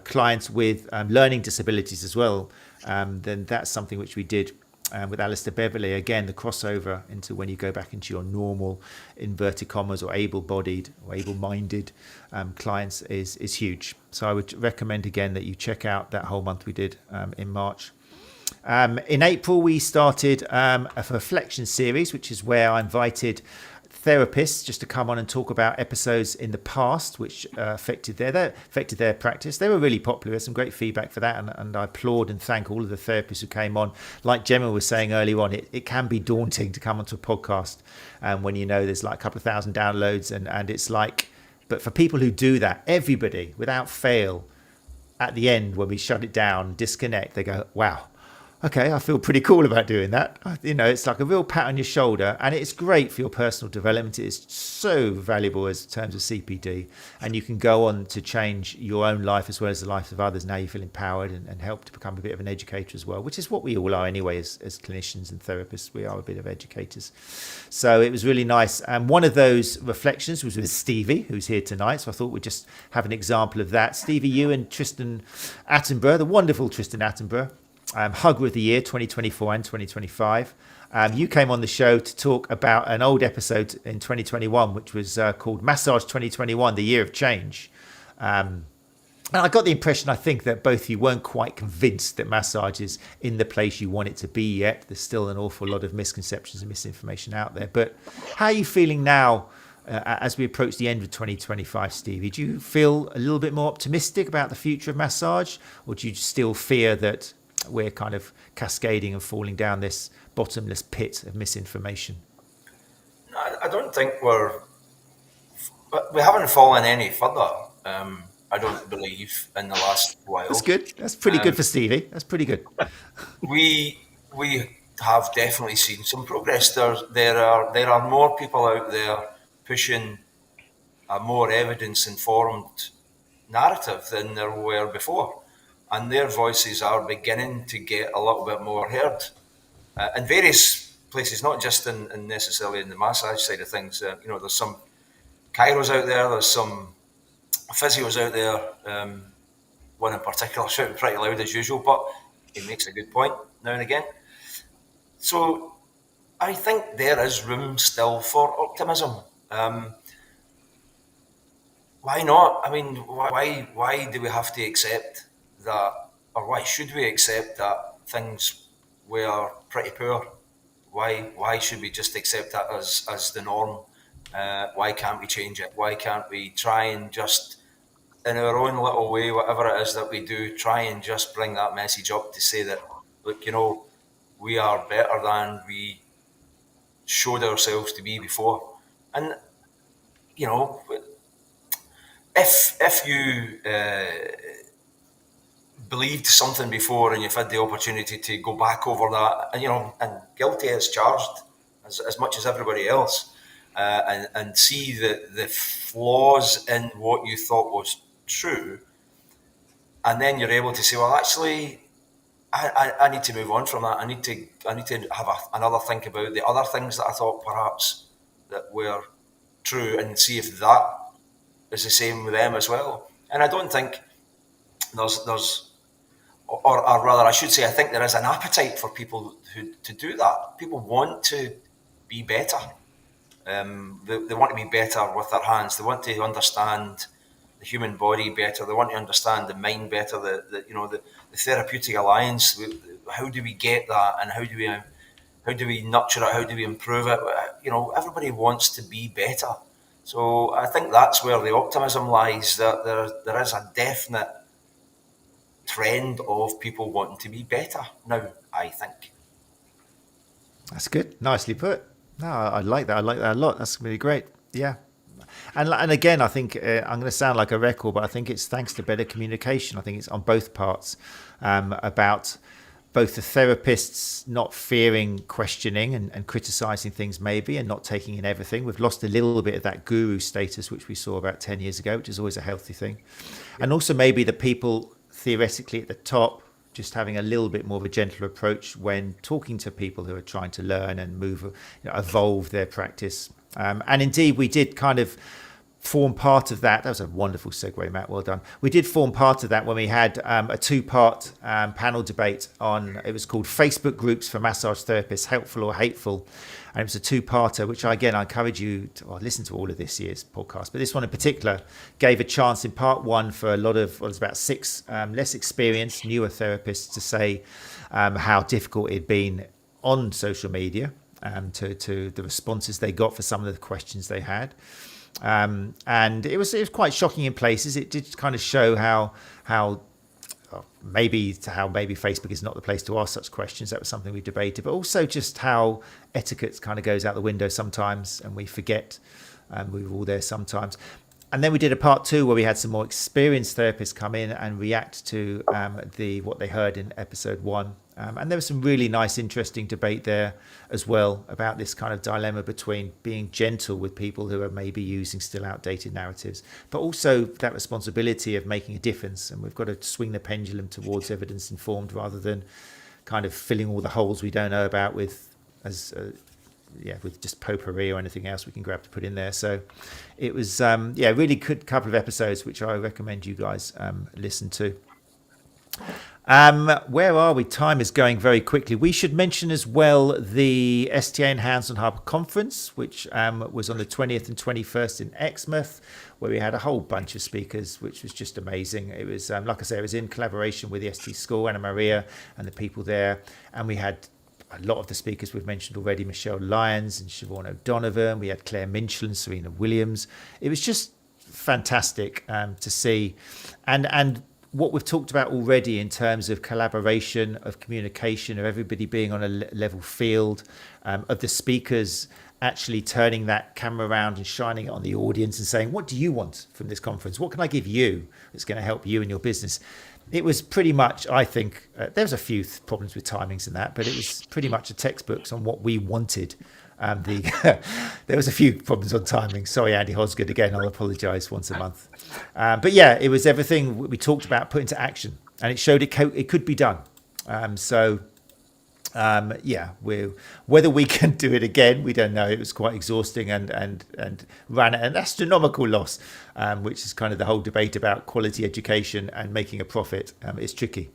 clients with learning disabilities as well, then that's something which we did with Alistair Beverley. Again, the crossover into when you go back into your normal, inverted commas, or able-bodied or able-minded clients is huge. So I would recommend again that you check out that whole month we did in March. In April, we started a reflection series, which is where I invited therapists just to come on and talk about episodes in the past which affected their practice. They were really popular. Some great feedback for that, and I applaud and thank all of the therapists who came on. Like Gemma was saying earlier on, it can be daunting to come onto a podcast when you know there's like a couple of thousand downloads, and it's like, but for people who do that, everybody without fail, at the end when we shut it down, disconnect, they go, wow, okay, I feel pretty cool about doing that. It's like a real pat on your shoulder, and it's great for your personal development. It's so valuable as terms of CPD, and you can go on to change your own life as well as the life of others. Now you feel empowered and help to become a bit of an educator as well, which is what we all are anyway as clinicians and therapists. We are a bit of educators. So it was really nice. And one of those reflections was with Stevie, who's here tonight. So I thought we'd just have an example of that. Stevie, you and Tristan Attenborough, the wonderful Tristan Attenborough, Hugger of the Year 2024 and 2025. You came on the show to talk about an old episode in 2021, which was called Massage 2021, the Year of Change. And I got the impression, I think, that both of you weren't quite convinced that massage is in the place you want it to be yet. There's still an awful lot of misconceptions and misinformation out there. But how are you feeling now as we approach the end of 2025, Stevie? Do you feel a little bit more optimistic about the future of massage, or do you still fear that we're kind of cascading and falling down this bottomless pit of misinformation? I don't think we haven't fallen any further. I don't believe in the last while. That's good. That's pretty good for Stevie. That's pretty good. We have definitely seen some progress. There are more people out there pushing a more evidence-informed narrative than there were before. And their voices are beginning to get a little bit more heard in various places, not just in necessarily in the massage side of things. There's some chiros out there, there's some physios out there, one in particular shouting pretty loud as usual, but he makes a good point now and again. So I think there is room still for optimism. Why not? I mean, why do we have to accept that, or why should we accept that things were pretty poor? Why should we just accept that as the norm? Why can't we change it? Why can't we try and just, in our own little way, whatever it is that we do, try and just bring that message up to say that, look, we are better than we showed ourselves to be before. And, if you believed something before and you've had the opportunity to go back over that, and guilty as charged as much as everybody else, and see the flaws in what you thought was true, and then you're able to say, well, actually, I need to move on from that. I need to have another think about the other things that I thought perhaps that were true, and see if that is the same with them as well. And I don't think there's or rather, I should say, I think there is an appetite for people to do that. People want to be better. They want to be better with their hands. They want to understand the human body better. They want to understand the mind better. The therapeutic alliance. How do we get that, and how do we nurture it? How do we improve it? Everybody wants to be better. So I think that's where the optimism lies. That there is a definite trend of people wanting to be better now, I think. That's good. Nicely put. No, I like that. I like that a lot. That's really great. Yeah. And again, I think I'm going to sound like a record, but I think it's thanks to better communication. I think it's on both parts, about both the therapists not fearing questioning and criticizing things maybe, and not taking in everything. We've lost a little bit of that guru status, which we saw about 10 years ago, which is always a healthy thing. And also maybe the people theoretically at the top just having a little bit more of a gentler approach when talking to people who are trying to learn and move, evolve their practice. And indeed, we did kind of form part of that. That was a wonderful segue, Matt. Well done. We did form part of that when we had a two-part panel debate on, it was called Facebook Groups for Massage Therapists, Helpful or Hateful. And it was a two-parter, which I encourage you to listen to all of this year's podcast. But this one in particular gave a chance in part one for a lot of, it was about 6 less experienced, newer therapists to say how difficult it'd been on social media, to the responses they got for some of the questions they had. And it was quite shocking in places. It did kind of show how maybe Facebook is not the place to ask such questions. That was something we debated, but also just how etiquette kind of goes out the window sometimes, and we forget we were all there sometimes. And then we did a part 2 where we had some more experienced therapists come in and react to what they heard in episode 1. And there was some really nice, interesting debate there as well about this kind of dilemma between being gentle with people who are maybe using still outdated narratives, but also that responsibility of making a difference. And we've got to swing the pendulum towards evidence informed rather than kind of filling all the holes we don't know about with just potpourri or anything else we can grab to put in there. So it was really good couple of episodes which I recommend you guys listen to. Where are we? Time is going very quickly. We should mention as well the STA and Hands on Hub conference, which was on the 20th and 21st in Exmouth, where we had a whole bunch of speakers, which was just amazing. It was, like I say, it was in collaboration with the ST School, Anna Maria and the people there. And we had a lot of the speakers we've mentioned already, Michelle Lyons and Siobhan O'Donovan. We had Claire Minchell and Serena Williams. It was just fantastic to see. And what we've talked about already in terms of collaboration, of communication, of everybody being on a level field, of the speakers actually turning that camera around and shining it on the audience and saying, what do you want from this conference? What can I give you that's going to help you in your business? It was pretty much, I think, there's a few problems with timings and that, but it was pretty much a textbook on what we wanted. There was a few problems on timing. Sorry, Andy Hosgood, again, I'll apologise once a month. But yeah, it was everything we talked about put into action, and it showed it could be done. So whether we can do it again, we don't know. It was quite exhausting and ran at an astronomical loss, which is kind of the whole debate about quality education and making a profit. It's tricky,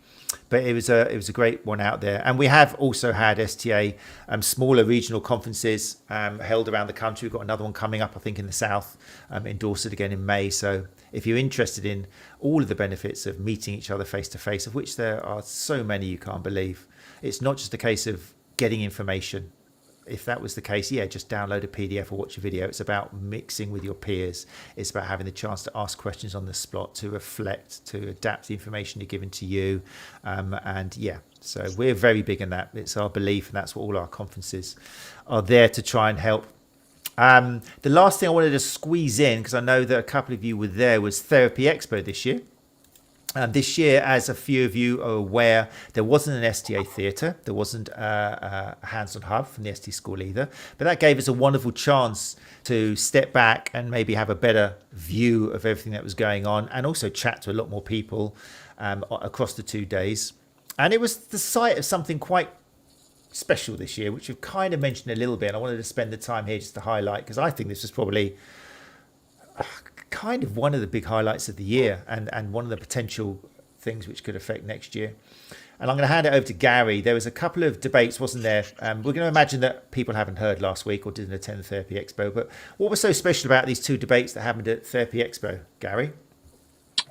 but it was a great one out there. And we have also had STA smaller regional conferences held around the country. We've got another one coming up, I think, in the south, in Dorset again in May. So if you're interested in all of the benefits of meeting each other face to face, of which there are so many you can't believe. It's not just a case of getting information. If that was the case, just download a PDF or watch a video. It's about mixing with your peers. It's about having the chance to ask questions on the spot, to reflect, to adapt the information you're given to you. So we're very big in that. It's our belief, and that's what all our conferences are there to try and help. The last thing I wanted to squeeze in, because I know that a couple of you were there, was Therapy Expo this year. This year, as a few of you are aware, there wasn't an STA theatre. There wasn't a hands-on hub from the STA school either. But that gave us a wonderful chance to step back and maybe have a better view of everything that was going on, and also chat to a lot more people across the 2 days. And it was the site of something quite special this year, which we've kind of mentioned a little bit. And I wanted to spend the time here just to highlight, because I think this was probably kind of one of the big highlights of the year, and one of the potential things which could affect next year. And I'm going to hand it over to Gary. There was a couple of debates, wasn't there? We're going to imagine that people haven't heard last week or didn't attend the Therapy Expo, but what was so special about these two debates that happened at Therapy Expo, Gary?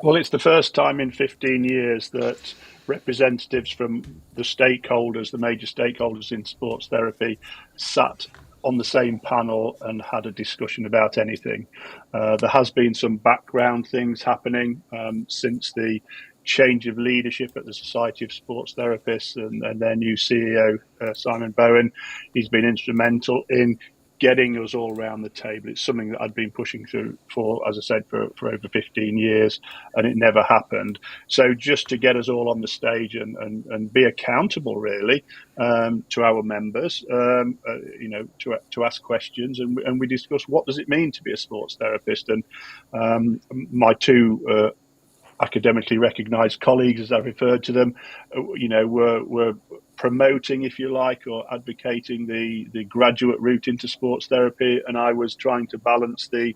Well, it's the first time in 15 years that representatives from the stakeholders, the major stakeholders in sports therapy, sat on the same panel and had a discussion about anything. There has been some background things happening since the change of leadership at the Society of Sports Therapists and their new CEO, Simon Bowen. He's been instrumental in getting us all around the table. It's something that I'd been pushing through for, as I said, for over 15 years, and it never happened. So just to get us all on the stage and be accountable, really, to our members, to ask questions, and we discuss what does it mean to be a sports therapist. And my two academically recognised colleagues, as I referred to them, were promoting, if you like, or advocating the graduate route into sports therapy, and I was trying to balance the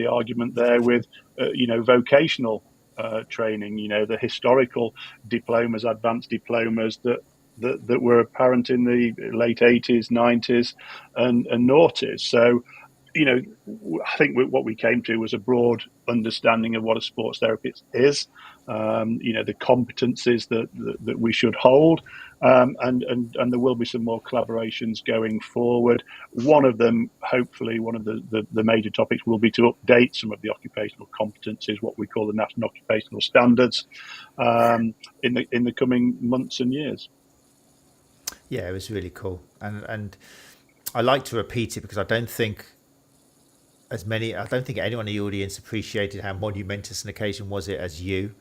argument there with vocational training, the historical diplomas, advanced diplomas that were apparent in the late 80s, 90s, and noughties. So, I think what we came to was a broad understanding of what a sports therapist is, the competencies that we should hold, and there will be some more collaborations going forward. One of them, hopefully, one of the major topics will be to update some of the occupational competencies, what we call the National Occupational Standards, in the coming months and years. Yeah, it was really cool, and I like to repeat it because I don't think anyone in the audience appreciated how monumentous an occasion was it as you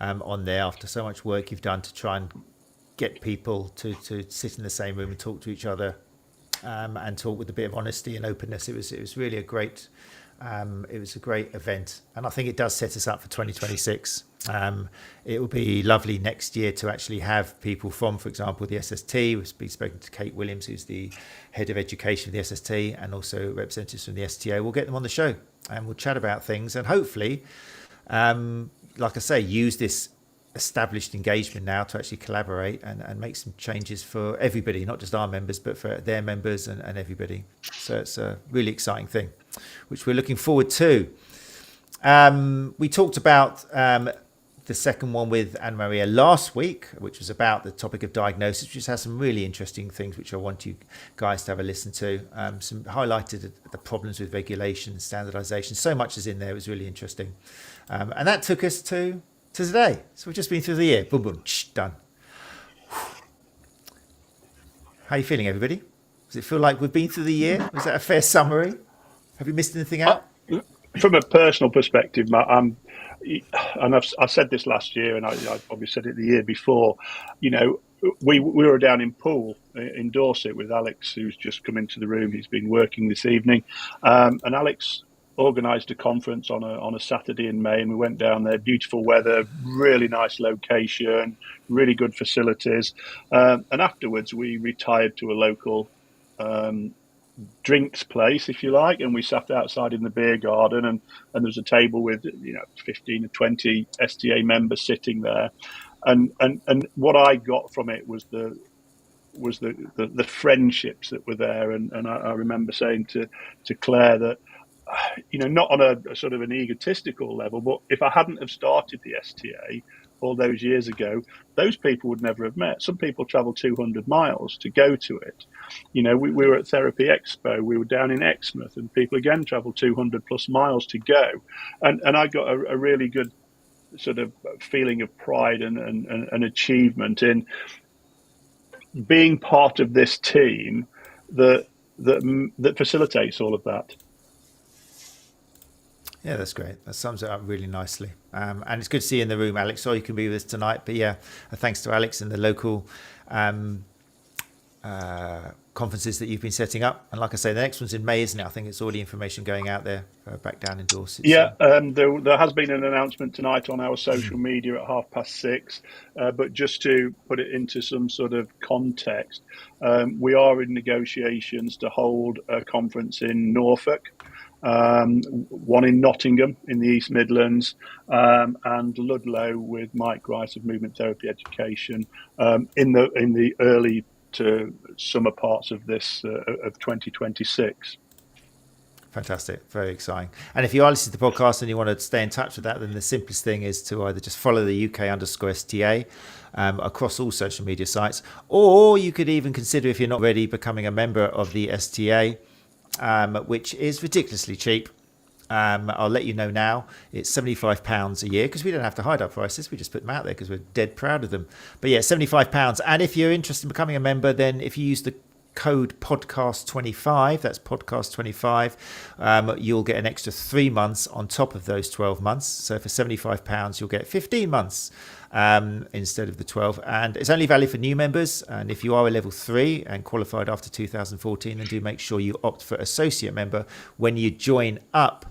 on there, after so much work you've done to try and get people to sit in the same room and talk to each other, and talk with a bit of honesty and openness. It was really a great event, and I think it does set us up for 2026. It will be lovely next year to actually have people from, for example, the SST. We've been speaking to Kate Williams, who's the head of education of the SST, and also representatives from the STA. We'll get them on the show and we'll chat about things, and hopefully, like I say, use this established engagement now to actually collaborate and make some changes for everybody, not just our members, but for their members and everybody. So it's a really exciting thing, which we're looking forward to. We talked about the second one with Anna Maria last week, which was about the topic of diagnosis, which has some really interesting things which I want you guys to have a listen to. Some highlighted the problems with regulation, standardization. So much is in there. It was really interesting. And that took us to today. So we've just been through the year. Boom, boom, done. How are you feeling, everybody? Does it feel like we've been through the year? Was that a fair summary? Have you missed anything out? From a personal perspective, Matt, I've said this last year, and I probably said it the year before. We were down in Poole in Dorset with Alex, who's just come into the room. He's been working this evening, and Alex organised a conference on a Saturday in May, and we went down there. Beautiful weather, really nice location, really good facilities. And afterwards, we retired to a local drinks place, if you like, and we sat outside in the beer garden, and there was a table with 15 or 20 STA members sitting there, and what I got from it was the friendships that were there, and I remember saying to Claire that, not on a sort of an egotistical level, but if I hadn't have started the STA all those years ago, those people would never have met. Some people travel 200 miles to go to it. We were at Therapy Expo, we were down in Exmouth, and people again travel 200 plus miles to go. And I got a really good sort of feeling of pride and achievement in being part of this team that facilitates all of that. Yeah, that's great. That sums it up really nicely. And it's good to see you in the room, Alex. Sorry you can be with us tonight. But yeah, thanks to Alex and the local conferences that you've been setting up. And like I say, the next one's in May, isn't it? I think it's already information going out there back down in Dorset. Yeah, there has been an announcement tonight on our social media at 6:30. But just to put it into some sort of context, we are in negotiations to hold a conference in Norfolk, one in Nottingham in the East Midlands, and Ludlow with Mike Rice of Movement Therapy Education in the early to summer parts of this of 2026. Fantastic. Very exciting. And if you are listening to the podcast and you want to stay in touch with that, then the simplest thing is to either just follow the UK_STA across all social media sites, or you could even consider, if you're not ready, becoming a member of the STA, which is ridiculously cheap. I'll let you know now. It's £75 a year, because we don't have to hide our prices. We just put them out there because we're dead proud of them. But yeah, £75. And if you're interested in becoming a member, then if you use the code podcast25, that's podcast25, you'll get an extra 3 months on top of those 12 months. So for £75, you'll get 15 months instead of the 12. And it's only valid for new members. And if you are a level 3 and qualified after 2014, then do make sure you opt for associate member when you join up.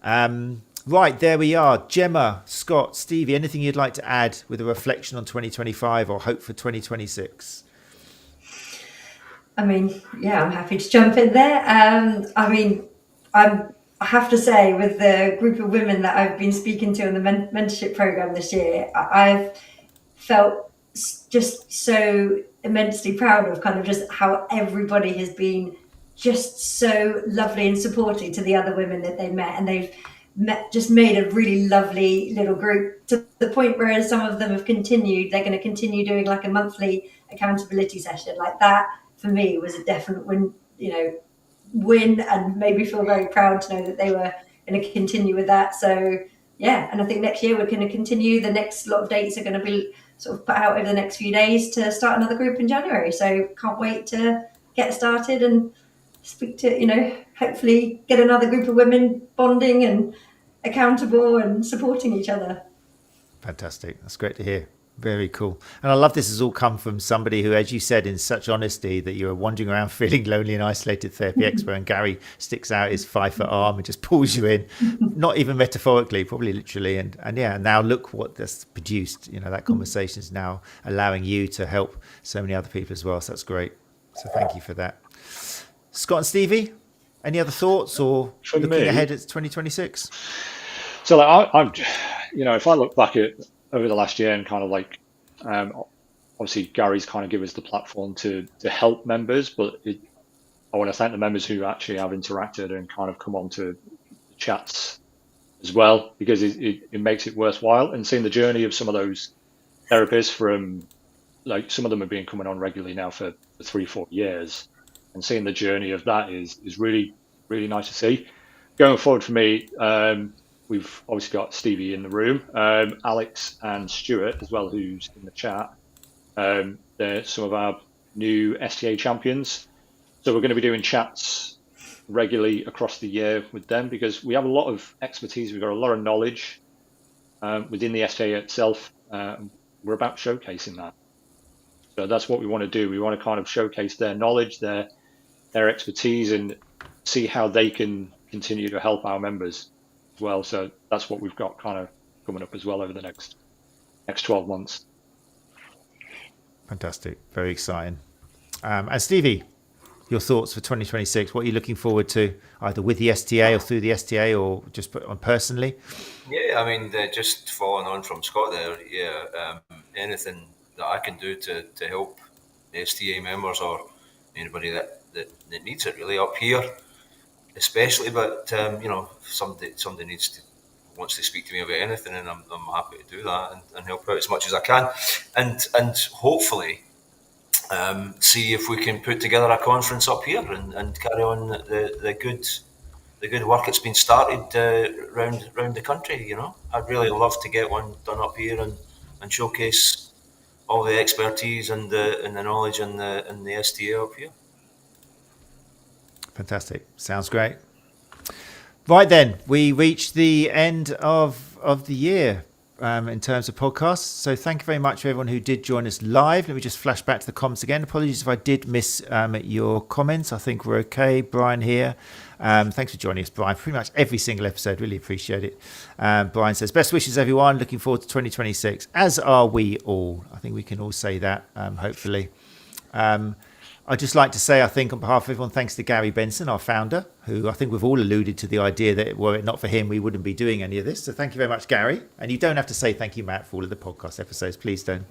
Right, there we are. Gemma, Scott, Stevie, anything you'd like to add with a reflection on 2025 or hope for 2026? I mean, yeah, I'm happy to jump in there. I have to say, with the group of women that I've been speaking to in the mentorship program this year, I've felt just so immensely proud of kind of just how everybody has been just so lovely and supportive to the other women that they met, and they've just made a really lovely little group, to the point where some of them have continued. They're going to continue doing like a monthly accountability session like that. For me, was a definite win, and made me feel very proud to know that they were going to continue with that. So yeah, and I think next year we're going to continue. The next lot of dates are going to be sort of put out over the next few days to start another group in January. So can't wait to get started and speak to, hopefully get another group of women bonding and accountable and supporting each other. Fantastic. That's great to hear. Very cool. And I love this has all come from somebody who, as you said, in such honesty, that you were wandering around feeling lonely and isolated at Therapy Expo, and Gary sticks out his 5-foot arm and just pulls you in, not even metaphorically, probably literally. And yeah, now look what that's produced. That conversation is now allowing you to help so many other people as well. So that's great. So thank you for that. Scott and Stevie, any other thoughts or looking ahead at 2026? So I'm, if I look back at over the last year and kind of obviously Gary's kind of given us the platform to help members, but I want to thank the members who actually have interacted and kind of come on to the chats as well, because it makes it worthwhile. And seeing the journey of some of those therapists, from some of them have been coming on regularly now for 3-4 years, and seeing the journey of that is really, really nice to see. Going forward for me, we've obviously got Stevie in the room, Alex and Stuart as well, who's in the chat. They're some of our new STA champions. So we're going to be doing chats regularly across the year with them, because we have a lot of expertise. We've got a lot of knowledge within the STA itself. We're about showcasing that. So that's what we want to do. We want to kind of showcase their knowledge, their expertise, and see how they can continue to help our members as well. So that's what we've got kind of coming up as well over the next 12 months. Fantastic. Very exciting. And Stevie, your thoughts for 2026? What are you looking forward to, either with the STA or through the STA, or just put on personally? Yeah, I mean, just following on from Scott there, anything that I can do to help the STA members or anybody that needs it really up here, especially. But if somebody wants to speak to me about anything, and I'm happy to do that and help out as much as I can, and hopefully see if we can put together a conference up here and carry on the good work that's been started around the country. I'd really love to get one done up here and showcase all the expertise and the knowledge and the STA up here. Fantastic. Sounds great. Right then, we reached the end of the year in terms of podcasts. So thank you very much for everyone who did join us live. Let me just flash back to the comments again. Apologies if I did miss your comments. I think we're okay. Brian here. Thanks for joining us, Brian. Pretty much every single episode. Really appreciate it. Brian says, best wishes, everyone. Looking forward to 2026, as are we all. I think we can all say that, hopefully. I'd just like to say, I think on behalf of everyone, thanks to Gary Benson, our founder, who I think we've all alluded to the idea that were it not for him, we wouldn't be doing any of this. So thank you very much, Gary. And you don't have to say thank you, Matt, for all of the podcast episodes. Please don't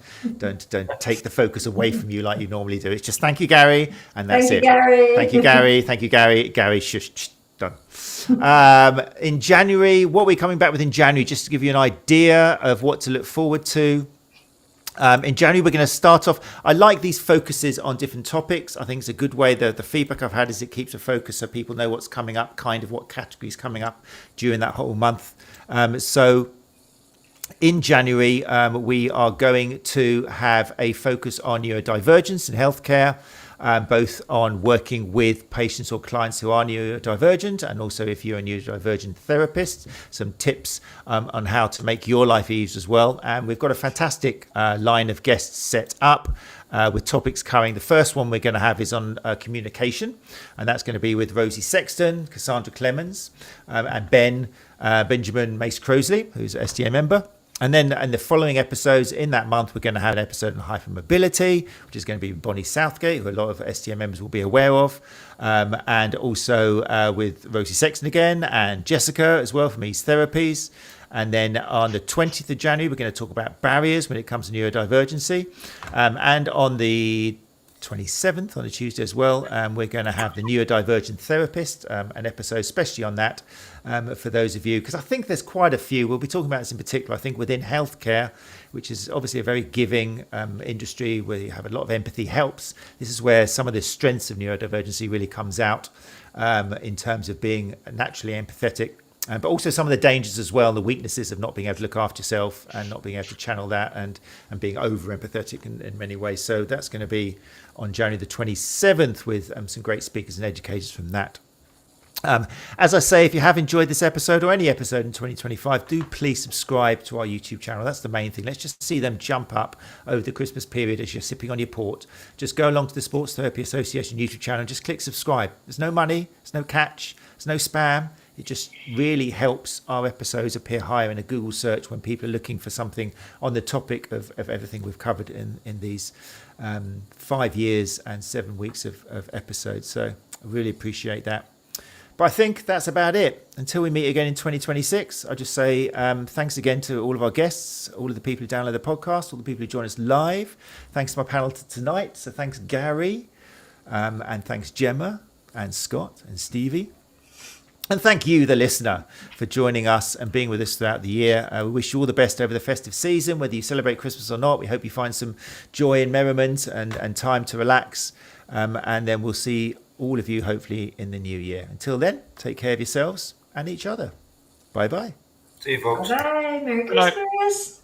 take the focus away from you like you normally do. It's just thank you, Gary, and that's it. Gary. Thank you, Gary. Thank you, Gary. Gary, shush, done. In January, what we're coming back with in January, just to give you an idea of what to look forward to. In January, we're going to start off. I like these focuses on different topics. I think it's a good way. The feedback I've had is it keeps a focus so people know what's coming up, kind of what categories coming up during that whole month. So in January, we are going to have a focus on neurodivergence in healthcare. Both on working with patients or clients who are neurodivergent, and also if you're a neurodivergent therapist, some tips on how to make your life easier as well. And we've got a fantastic line of guests set up with topics covering. The first one we're going to have is on communication, and that's going to be with Rosie Sexton, Cassandra Clemens, and Benjamin Mace-Crosley, who's an STA member. And then in the following episodes in that month, we're going to have an episode on hypermobility, which is going to be Bonnie Southgate, who a lot of STA members will be aware of, and also with Rosie Sexton again, and Jessica as well from Ease Therapies. And then on the 20th of January, we're going to talk about barriers when it comes to neurodivergency. And on the 27th, on a Tuesday as well, we're going to have the neurodivergent therapist, an episode especially on that for those of you, because I think there's quite a few. We'll be talking about this in particular, I think, within healthcare, which is obviously a very giving industry where you have a lot of empathy helps. This is where some of the strengths of neurodivergency really comes out in terms of being naturally empathetic. But also some of the dangers as well, the weaknesses of not being able to look after yourself and not being able to channel that and being over empathetic in many ways. So that's going to be on January the 27th with some great speakers and educators from that. As I say, if you have enjoyed this episode or any episode in 2025, do please subscribe to our YouTube channel. That's the main thing. Let's just see them jump up over the Christmas period as you're sipping on your port. Just go along to the Sports Therapy Association YouTube channel and just click subscribe. There's no money, there's no catch, there's no spam. It just really helps our episodes appear higher in a Google search when people are looking for something on the topic of everything we've covered in these 5 years and 7 weeks of episodes. So I really appreciate that. But I think that's about it. Until we meet again in 2026, I'll just say thanks again to all of our guests, all of the people who download the podcast, all the people who join us live. Thanks to my panel tonight. So thanks, Gary, and thanks, Gemma, and Scott, and Stevie. And thank you, the listener, for joining us and being with us throughout the year. We wish you all the best over the festive season, whether you celebrate Christmas or not. We hope you find some joy and merriment and time to relax. And then we'll see all of you hopefully in the new year. Until then, take care of yourselves and each other. Bye-bye. See you, folks. Bye. Merry Christmas.